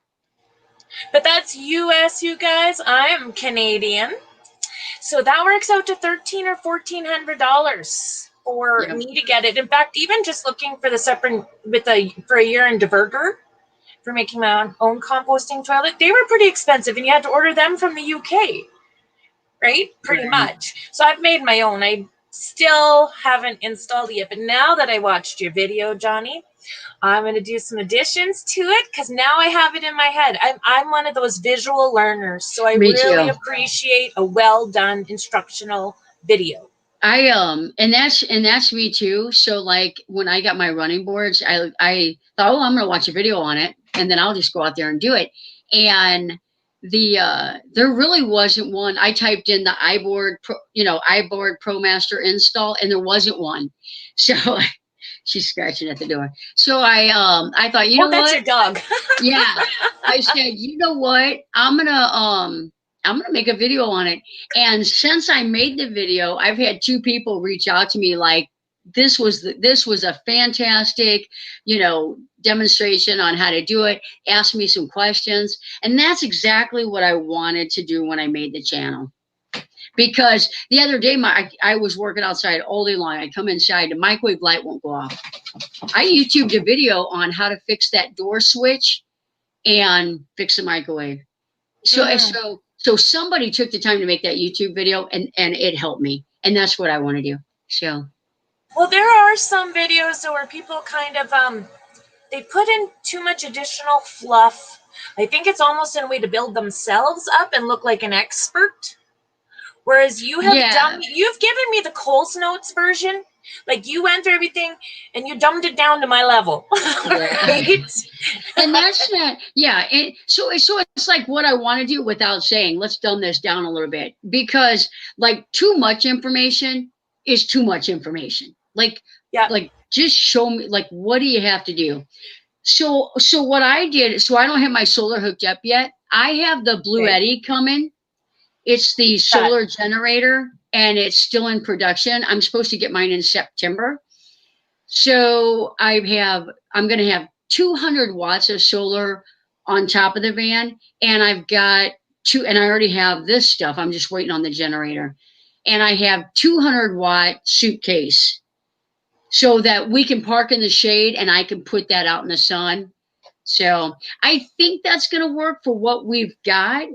But that's US, you guys. I am Canadian, so that works out to $1,300 or $1,400 for me to get it. In fact, even just looking for the separate for a year in diverter, for making my own composting toilet. They were pretty expensive, and you had to order them from the UK, right? Pretty much. So I've made my own. I still haven't installed it yet, but now that I watched your video, Jonnie, I'm going to do some additions to it because now I have it in my head. I'm one of those visual learners, so I Me really too. appreciate a well done instructional video. And that's me too. So like when I got my running boards, I thought, oh, I'm gonna watch a video on it, and then I'll just go out there and do it. And there really wasn't one. I typed in the iBoard ProMaster install, and there wasn't one. So she's scratching at the door. So I thought, you know that's what? your dog. Yeah. I said, you know what? I'm gonna make a video on it. And since I made the video, I've had 2 people reach out to me like, this was a fantastic, demonstration on how to do it. Ask me some questions. And that's exactly what I wanted to do when I made the channel. Because the other day, I was working outside all day long. I come inside, the microwave light won't go off. I YouTubed a video on how to fix that door switch and fix the microwave. So somebody took the time to make that YouTube video, and it helped me. And that's what I want to do. So. Well, there are some videos where people kind of, they put in too much additional fluff. I think it's almost in a way to build themselves up and look like an expert. Whereas you've given me the Coles Notes version. Like you went through everything and you dumbed it down to my level. Right? And that's not, yeah. And so it's like what I want to do without saying, let's dumb this down a little bit, because like too much information is too much information. Like just show me, like, what do you have to do? So what I did, so I don't have my solar hooked up yet. I have the Blue Eddy coming. It's the solar generator, and it's still in production. I'm supposed to get mine in September. So I'm going to have 200 watts of solar on top of the van. And I've got and I already have this stuff. I'm just waiting on the generator. And I have 200-watt suitcase so that we can park in the shade and I can put that out in the sun. So I think that's going to work for what we've got.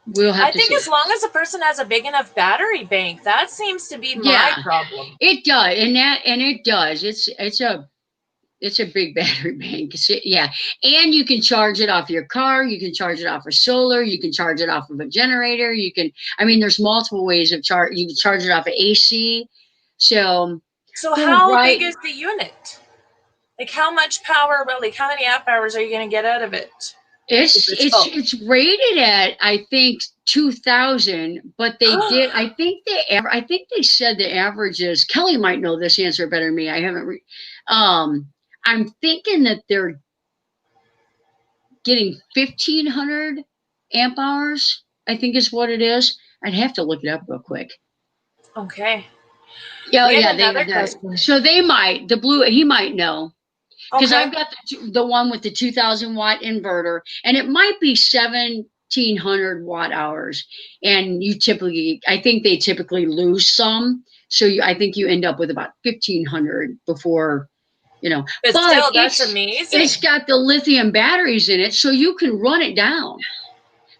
We'll have to see. As long as a person has a big enough battery bank, that seems to be my problem. It does, and it does. It's a big battery bank. Yeah, and you can charge it off your car. You can charge it off of solar. You can charge it off of a generator. There's multiple ways of charge. You can charge it off of AC. So how big is the unit? Like how much power? Like how many amp hours are you going to get out of it? It's rated at, I think, 2,000, but they did. I think they said the average is. Kelly might know this answer better than me. I haven't. I'm thinking that they're getting 1,500 amp hours. I think is what it is. I'd have to look it up real quick. Okay. Yeah. So they might. He might know. Because I've got the one with the 2,000 watt inverter, and it might be 1,700 watt hours. And I think they typically lose some. So I think you end up with about 1,500 before, But still, that's amazing. It's got the lithium batteries in it, so you can run it down.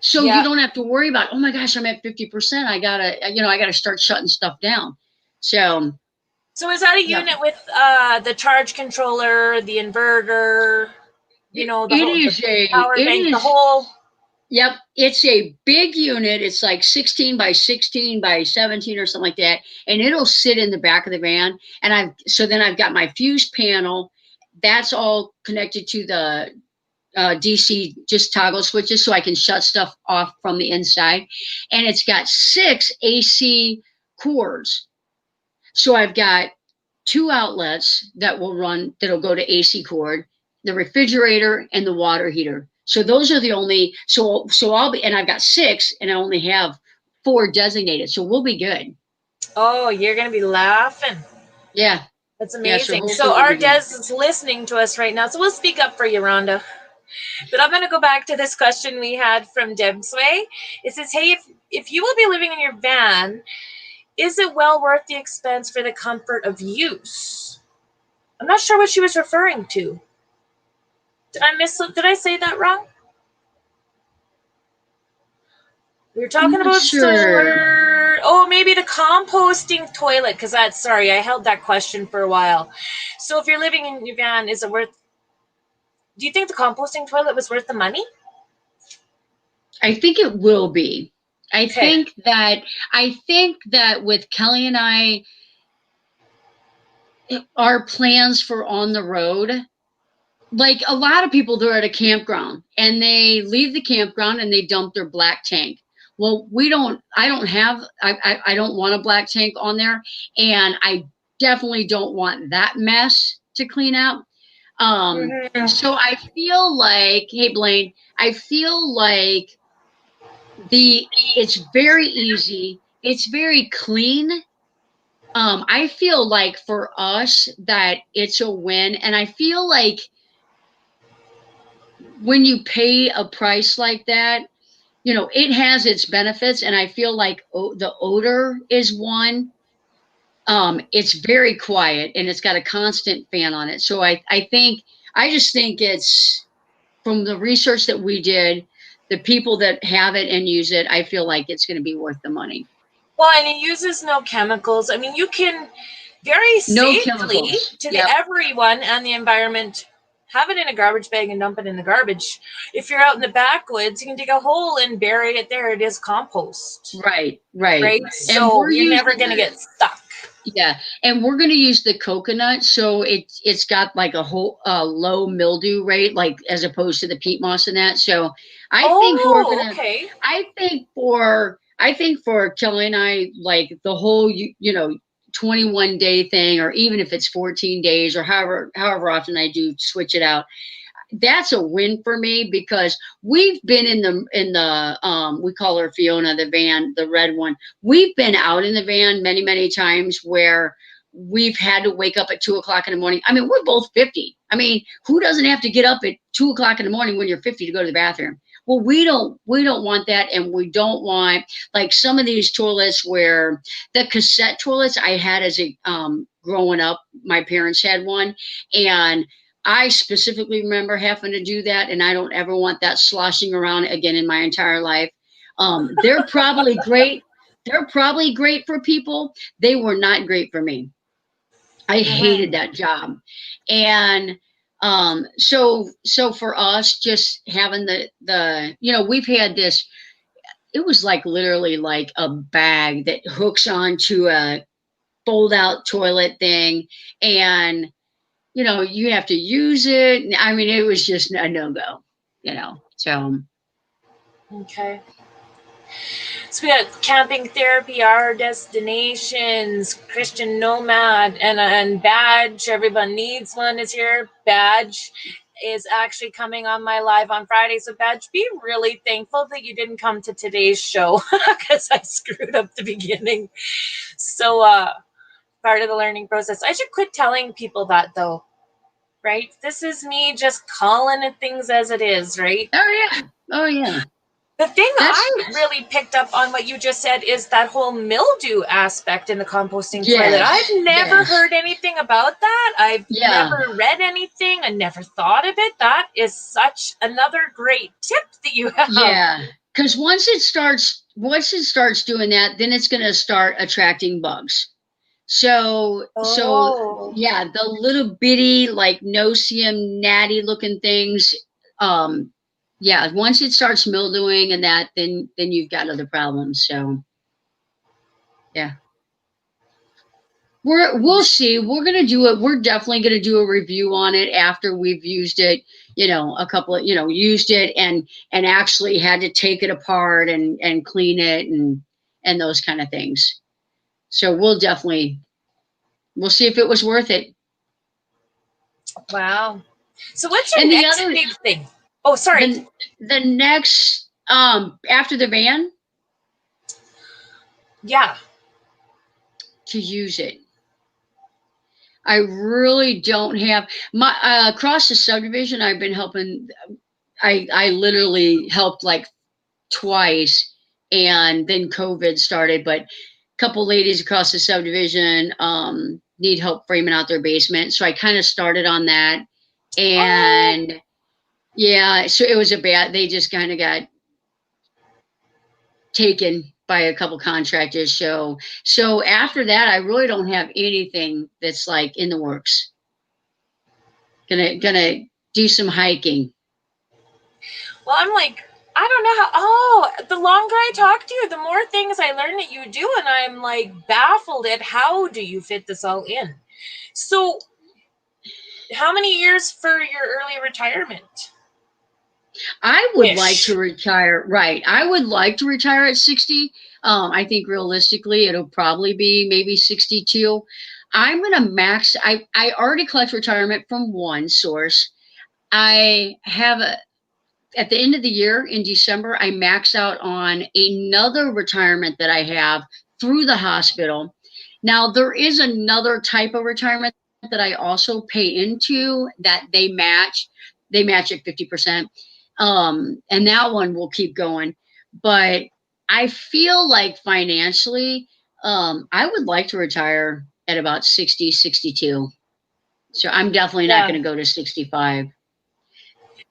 So you don't have to worry about, oh my gosh, I'm at 50%. I gotta start shutting stuff down. So is that a unit with the charge controller, the inverter, the power bank, the whole? Yep, it's a big unit. It's like 16 by 16 by 17 or something like that, and it'll sit in the back of the van. And then I've got my fuse panel. That's all connected to the DC just toggle switches, so I can shut stuff off from the inside. And it's got 6 AC cords. So I've got 2 outlets that'll go to AC cord, the refrigerator and the water heater. So those are the only, and I've got 6 and I only have 4 designated. So we'll be good. Oh, you're going to be laughing. Yeah. That's amazing. So our Des is listening to us right now. So we'll speak up for you, Rhonda. But I'm going to go back to this question we had from Debsway. It says, hey, if you will be living in your van, is it well worth the expense for the comfort of use? I'm not sure what she was referring to. Did I say that wrong? We were I'm talking not about sure. solar. Oh, maybe the composting toilet, because that's, sorry, I held that question for a while. So if you're living in your van, is it worth, do you think the composting toilet was worth the money? I think it will be. I Okay. think that with Kelly and I, our plans for on the road, like a lot of people, they're at a campground and they leave the campground and they dump their black tank. Well, I don't want a black tank on there, and I definitely don't want that mess to clean up. Mm-hmm. So I feel like, hey Blaine, I feel like it's very easy, it's very clean. I feel like for us that it's a win, and I feel like when you pay a price like that, it has its benefits, and I feel like the odor is one. It's very quiet and it's got a constant fan on it. So I just think it's, from the research that we did, the people that have it and use it, I feel like it's going to be worth the money. Well, and it uses no chemicals. I mean, you can very No safely, chemicals. to the Yep. everyone and the environment, have it in a garbage bag and dump it in the garbage. If you're out in the backwoods, you can dig a hole and bury it there. It is compost, Right. right? And So we're you're never using going to get stuck. Yeah, and we're going to use the coconut, so it's got like a whole low mildew rate, like as opposed to the peat moss and that. So I think we're Oh, gonna. okay. I think for Kelly and I, like the whole 21-day thing, or even if it's 14 days, or however often I do switch it out, that's a win for me, because we've been in the we call her Fiona, the van, the red one. We've been out in the van many times where we've had to wake up at 2 o'clock in the morning. I mean, we're both 50. I mean, who doesn't have to get up at 2 o'clock in the morning when you're 50 to go to the bathroom? Well, we don't want that, and we don't want like some of these toilets where the cassette toilets I had as a growing up. My parents had one, and I specifically remember having to do that, and I don't ever want that sloshing around again in my entire life. They're probably great. They're probably great for people. They were not great for me. I hated Mm-hmm. that job. And so for us, just having we've had this, it was like literally like a bag that hooks onto a fold out toilet thing, and you have to use it. I mean, it was just a no-go. So Okay. So we got camping therapy, our destinations, Christian nomad, and badge. Everyone needs one is here. Badge is actually coming on my live on Friday. So badge, be really thankful that you didn't come to today's show because I screwed up the beginning. So part of the learning process. I should quit telling people that though, right? This is me just calling it things as it is, right? oh yeah, The thing that's I really picked up on what you just said is that whole mildew aspect in the composting toilet. I've never yes, heard anything about that. I've yeah, never read anything. I never thought of it. That is such another great tip that you have. yeah. Because once it starts doing that, then it's going to start attracting bugs. So Oh, yeah, the little bitty like no-see-um natty looking things. Um, yeah, once it starts mildewing and that, then you've got other problems. So yeah. We'll see. We're gonna do it. We're definitely gonna do a review on it after we've used it. A couple of used it and actually had to take it apart and clean it and those kind of things. So we'll see if it was worth it. wow. So what's your And the next other big thing? Oh, sorry. the next after the van, Yeah. to use it. I really don't have my across the subdivision. I've been helping. I literally helped like twice, and then COVID started. But a couple ladies across the subdivision need help framing out their basement, so I kind of started on that. Oh, And Yeah, so it was they just kind of got taken by a couple contractors. So after that, I really don't have anything that's like in the works. Gonna do some hiking. Well, I'm like, I don't know how. Oh, the longer I talk to you, the more things I learn that you do, and I'm like baffled at how do you fit this all in. So, how many years for your early retirement? I would like to Ish. retire. Right. I would like to retire at 60. I think realistically it'll probably be maybe 62. I'm gonna max. I already collect retirement from one source. I have at the end of the year in December, I max out on another retirement that I have through the hospital. Now, there is another type of retirement that I also pay into that they match. They match at 50%. And that one will keep going. But I feel like financially, I would like to retire at about 60, 62. So I'm definitely not Yeah. going to go to 65.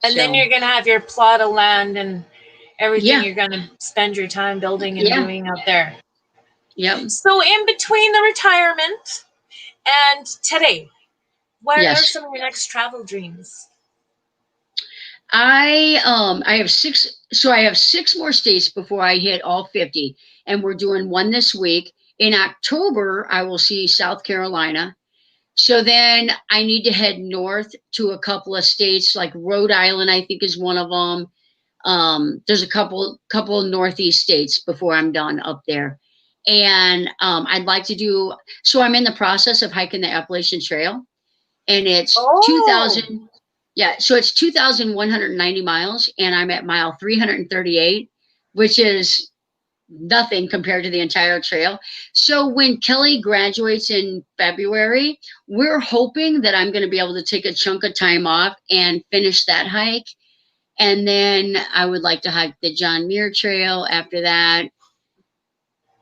And then So, you're going to have your plot of land and everything yeah, you're going to spend your time building and yeah, doing out there. yep. So, in between the retirement and today, what are Yes. some of your next travel dreams? I have six more states before I hit all 50, and we're doing one this week. In October, I will see South Carolina. So then I need to head north to a couple of states like Rhode Island, I think is one of them. There's a couple of northeast states before I'm done up there. And I'd like to do so I'm in the process of hiking the Appalachian Trail, and it's Oh, 2000. Yeah, so it's 2,190 miles, and I'm at mile 338, which is nothing compared to the entire trail. So when Kelly graduates in February, we're hoping that I'm going to be able to take a chunk of time off and finish that hike. And then I would like to hike the John Muir Trail after that,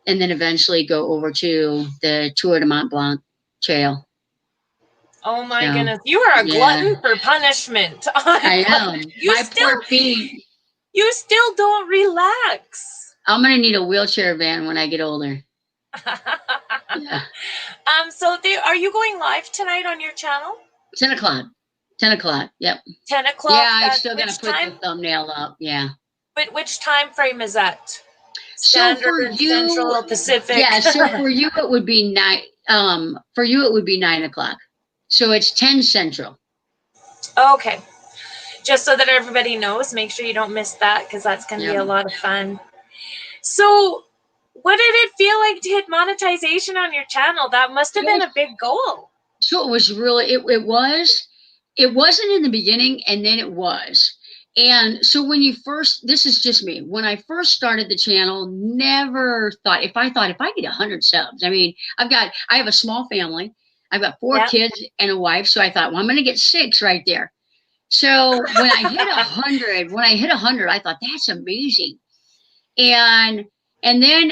and then eventually go over to the Tour de Mont Blanc Trail. oh my So, goodness. You are a yeah, glutton for punishment. I am. you My still poor feet. you still don't relax. I'm gonna need a wheelchair van when I get older. Yeah. So are you going live tonight on your channel? 10 o'clock. 10 o'clock. Yep. 10 Yeah, o'clock I at still gotta which put the time? thumbnail up. Yeah. But which time frame is that? So for Standard, you, Central, Pacific. yeah, so for you it would be 9 o'clock. So it's 10 Central. Okay. Just so that everybody knows, make sure you don't miss that because that's going to be Yep. a lot of fun. So, what did it feel like to hit monetization on your channel? That must have been a big goal. So it was really it wasn't in the beginning, and then it was. And so when you first, this is just me, when I first started the channel, never thought if I get 100 subs, I mean, I have a small family, I've got four Yeah. kids and a wife, so I thought, well, I'm going to get 6 right there. So when I hit 100, I thought that's amazing. And then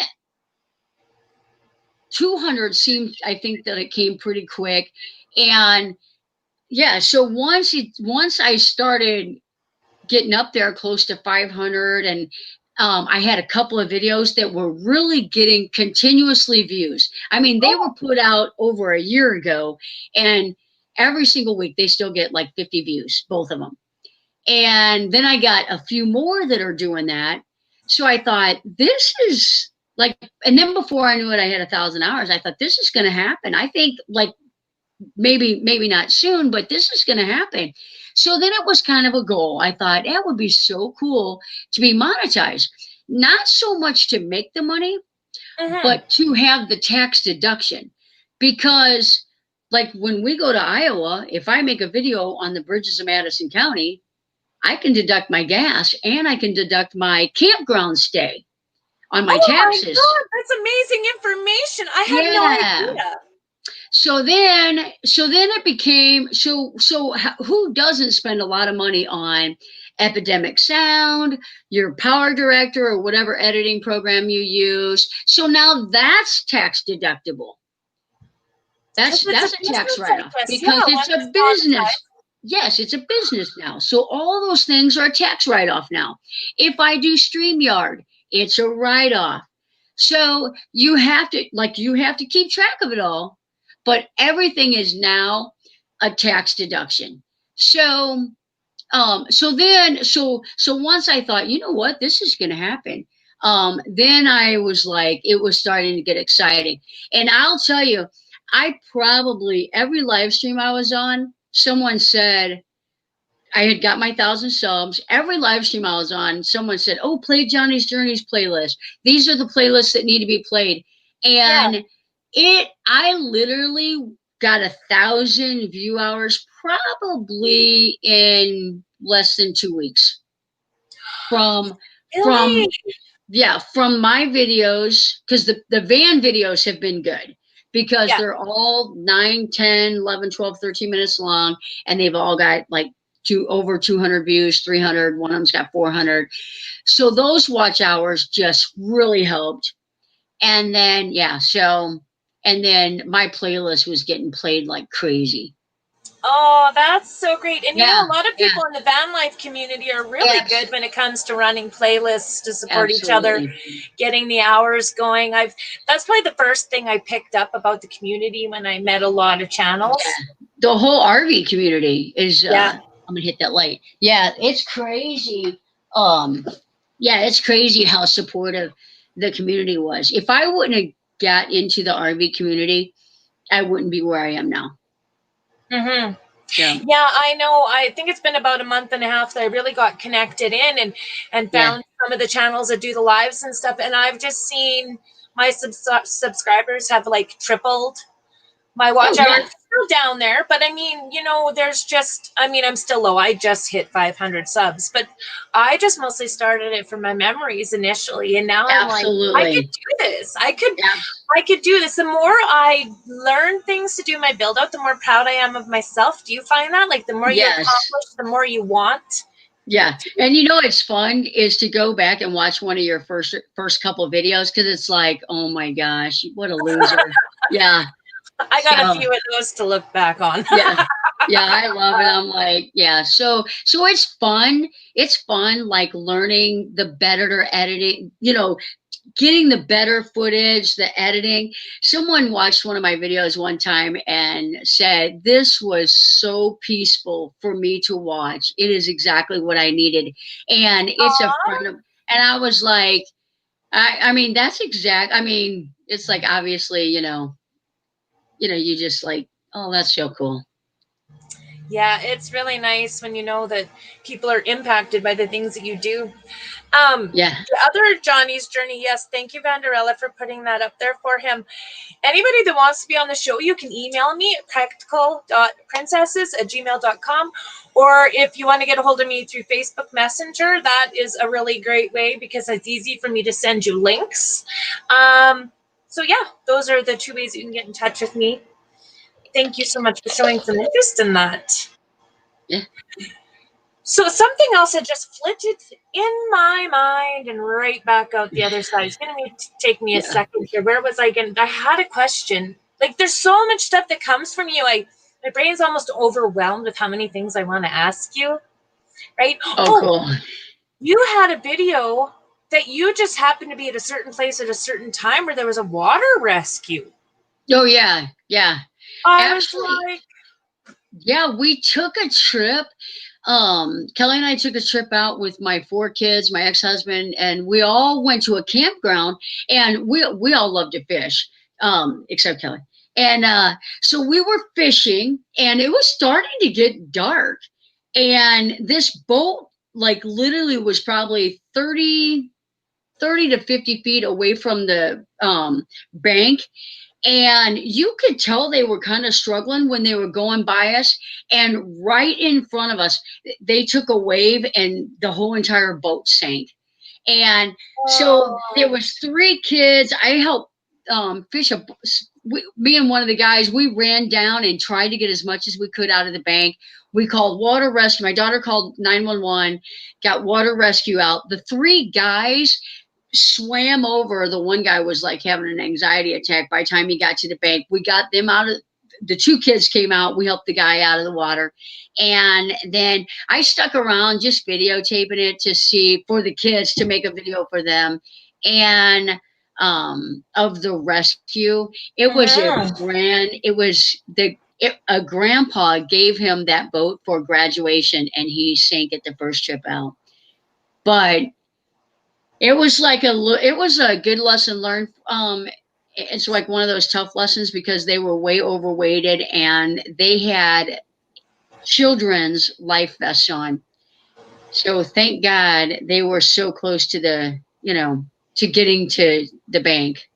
200 seemed, I think that it came pretty quick. And yeah, so once I started getting up there close to 500, and I had a couple of videos that were really getting continuously views. I mean, they were put out over a year ago, and every single week they still get like 50 views, both of them. And then I got a few more that are doing that. So I thought, this is like, and then before I knew it, I had 1,000 hours. I thought, this is going to happen. I think like maybe not soon, but this is going to happen. So then it was kind of a goal. I thought that would be so cool to be monetized, not so much to make the money, but to have the tax deduction. Because like when we go to Iowa, if I make a video on the bridges of Madison County, I can deduct my gas and I can deduct my campground stay on my taxes. My God, that's amazing information. I had no idea. So then it became who doesn't spend a lot of money on Epidemic Sound, your Power Director, or whatever editing program you use? So now that's tax deductible. That's a tax write-off because it's a business. yes, it's a business now. So all those things are a tax write-off now. If I do StreamYard, it's a write-off. So you have to keep track of it all, but everything is now a tax deduction. So so once I thought, you know what, this is gonna happen. Then I was like, it was starting to get exciting. And I'll tell you, I probably every live stream I was on, someone said, I had got my 1,000 subs. Every live stream I was on, someone said, "Oh, play Johnny's Journeys playlist. These are the playlists that need to be played." Yeah. And I literally got 1,000 view hours probably in less than 2 weeks from Really? from yeah, from my videos, because the van videos have been good because Yeah. they're all 9, 10, 11, 12, 13 minutes long, and they've all got like over 200 views, 300, one of them's got 400. So those watch hours just really helped. And then, and then my playlist was getting played like crazy. Oh, that's so great. And Yeah, a lot of yeah, people in the van life community are really good when it comes to running playlists to support each other, absolutely. getting the hours going. That's probably the first thing I picked up about the community when I met a lot of channels. The whole RV community is Yeah. I'm gonna hit that light. Yeah, it's crazy. Yeah, it's crazy how supportive the community was. If I wouldn't have got into the RV community, I wouldn't be where I am now. Mm-hmm. So Yeah, I know. I think it's been about a month and a half that I really got connected in and yeah. found some of the channels that do the lives and stuff. And I've just seen my subscribers have like tripled. My Oh watch hours yeah. are still down there, but I mean, there's just, I mean, I'm still low. I just hit 500 subs, but I just mostly started it from my memories initially. And now I'm like, I could Absolutely. do this. I could Yeah. do this. The more I learn things to do my build out, the more proud I am of myself. Do you find that? Like the more you Yes. accomplish, the more you want. Yeah. And you know what's fun is to go back and watch one of your first couple of videos because it's like, oh my gosh, what a loser. Yeah. I got a So few of those to look back on. yeah. Yeah, I love it. I'm like, yeah. So it's fun. It's fun like learning the better editing, getting the better footage, the editing. Someone watched one of my videos one time and said, "This was so peaceful for me to watch. It is exactly what I needed." And it's a Aww. friend of, and I was like, I mean, I mean, it's like obviously, you just like, oh, that's so cool. Yeah, it's really nice when you know that people are impacted by the things that you do. Yeah. The other Johnny's Journey, yes, thank you, Vanderella, for putting that up there for him. Anybody that wants to be on the show, you can email me at practical.princesses@gmail.com. Or if you want to get a hold of me through Facebook Messenger, that is a really great way because it's easy for me to send you links. So yeah, those are the two ways you can get in touch with me. Thank you so much for showing some interest in that. Yeah. So something else that just flitted in my mind and right back out the other side. It's going to take me a Yeah. second here. Where was I going? I had a question. Like there's so much stuff that comes from you. My brain's almost overwhelmed with how many things I want to ask you. Right? Oh, cool. You had a video that you just happened to be at a certain place at a certain time where there was a water rescue. Oh yeah. Yeah. I was Actually, like, yeah, we took a trip. Kelly and I took a trip out with my 4 kids, my ex-husband, and we all went to a campground, and we all love to fish, except Kelly. And so we were fishing, and it was starting to get dark. And this boat, like literally was probably 30 to 50 feet away from the bank, and you could tell they were kind of struggling when they were going by us. And right in front of us, they took a wave and the whole entire boat sank. And so there was 3 kids. I helped fish me and one of the guys, we ran down and tried to get as much as we could out of the bank. We called water rescue. My daughter called 911, got water rescue out. The 3 guys swam over. The one guy was like having an anxiety attack by the time he got to the bank. We got them out of the two kids came out. We helped the guy out of the water. And then I stuck around just videotaping it to see for the kids, to make a video for them. And of the rescue, it was a grandpa gave him that boat for graduation, and he sank it the first trip out. But it was a good lesson learned. It's like one of those tough lessons because they were way overweighted and they had children's life vests on. So thank God they were so close to to getting to the bank.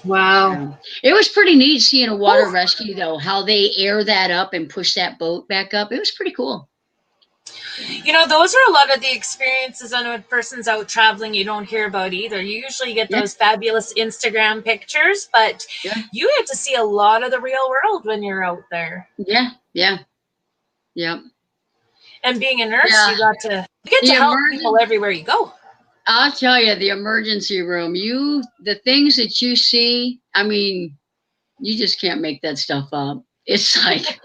Wow. So it was pretty neat seeing a water rescue, though, how they air that up and push that boat back up. It was pretty cool. Those are a lot of the experiences when a person's out traveling you don't hear about either. You usually get those fabulous Instagram pictures, but you get to see a lot of the real world when you're out there. Yeah. And being a nurse, you get to help people everywhere you go. I'll tell you, the emergency room, the things that you see, I mean, you just can't make that stuff up. It's like,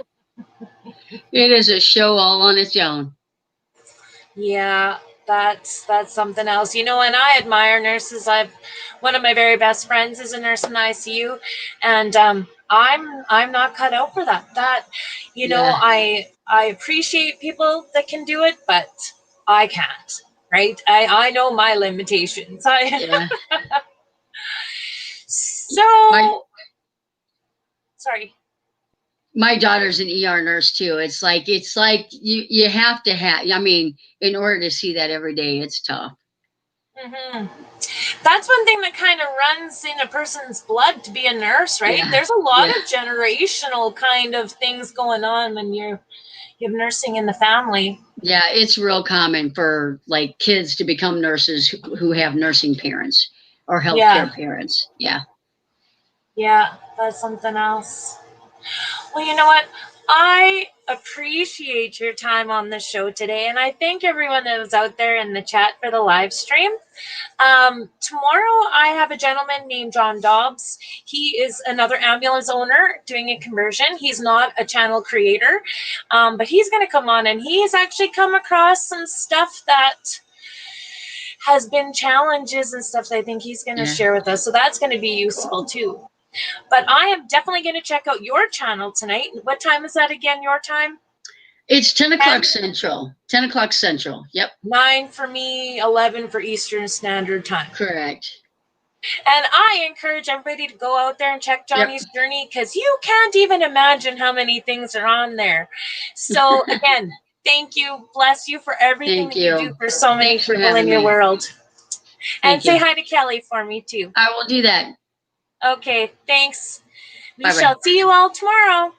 it is a show all on its own. Yeah, that's something else. And I admire nurses. One of my very best friends is a nurse in ICU, and I'm not cut out for that. I appreciate people that can do it, but I can't. Right? I know my limitations. Sorry. My daughter's an ER nurse too. It's like you have to have. I mean, in order to see that every day, it's tough. Mm-hmm. That's one thing that kind of runs in a person's blood to be a nurse, right? Yeah. There's a lot of generational kind of things going on when you have nursing in the family. Yeah, it's real common for like kids to become nurses who have nursing parents or healthcare parents. Yeah. Yeah, that's something else. Well, you know what? I appreciate your time on the show today, and I thank everyone that was out there in the chat for the live stream. Tomorrow, I have a gentleman named John Dobbs. He is another ambulance owner doing a conversion. He's not a channel creator, but he's going to come on, and he's actually come across some stuff that has been challenges and stuff that I think he's going to share with us. So that's going to be useful too. But I am definitely going to check out your channel tonight. What time is that again, your time? It's 10 o'clock Central. 10 o'clock Central. Yep. 9 for me, 11 for Eastern Standard Time. Correct. And I encourage everybody to go out there and check Jonnie's journey, because you can't even imagine how many things are on there. So again, thank you. Bless you for everything you do for so many people in your world. And say hi to Kelly for me too. I will do that. Okay, thanks. We shall see you all tomorrow.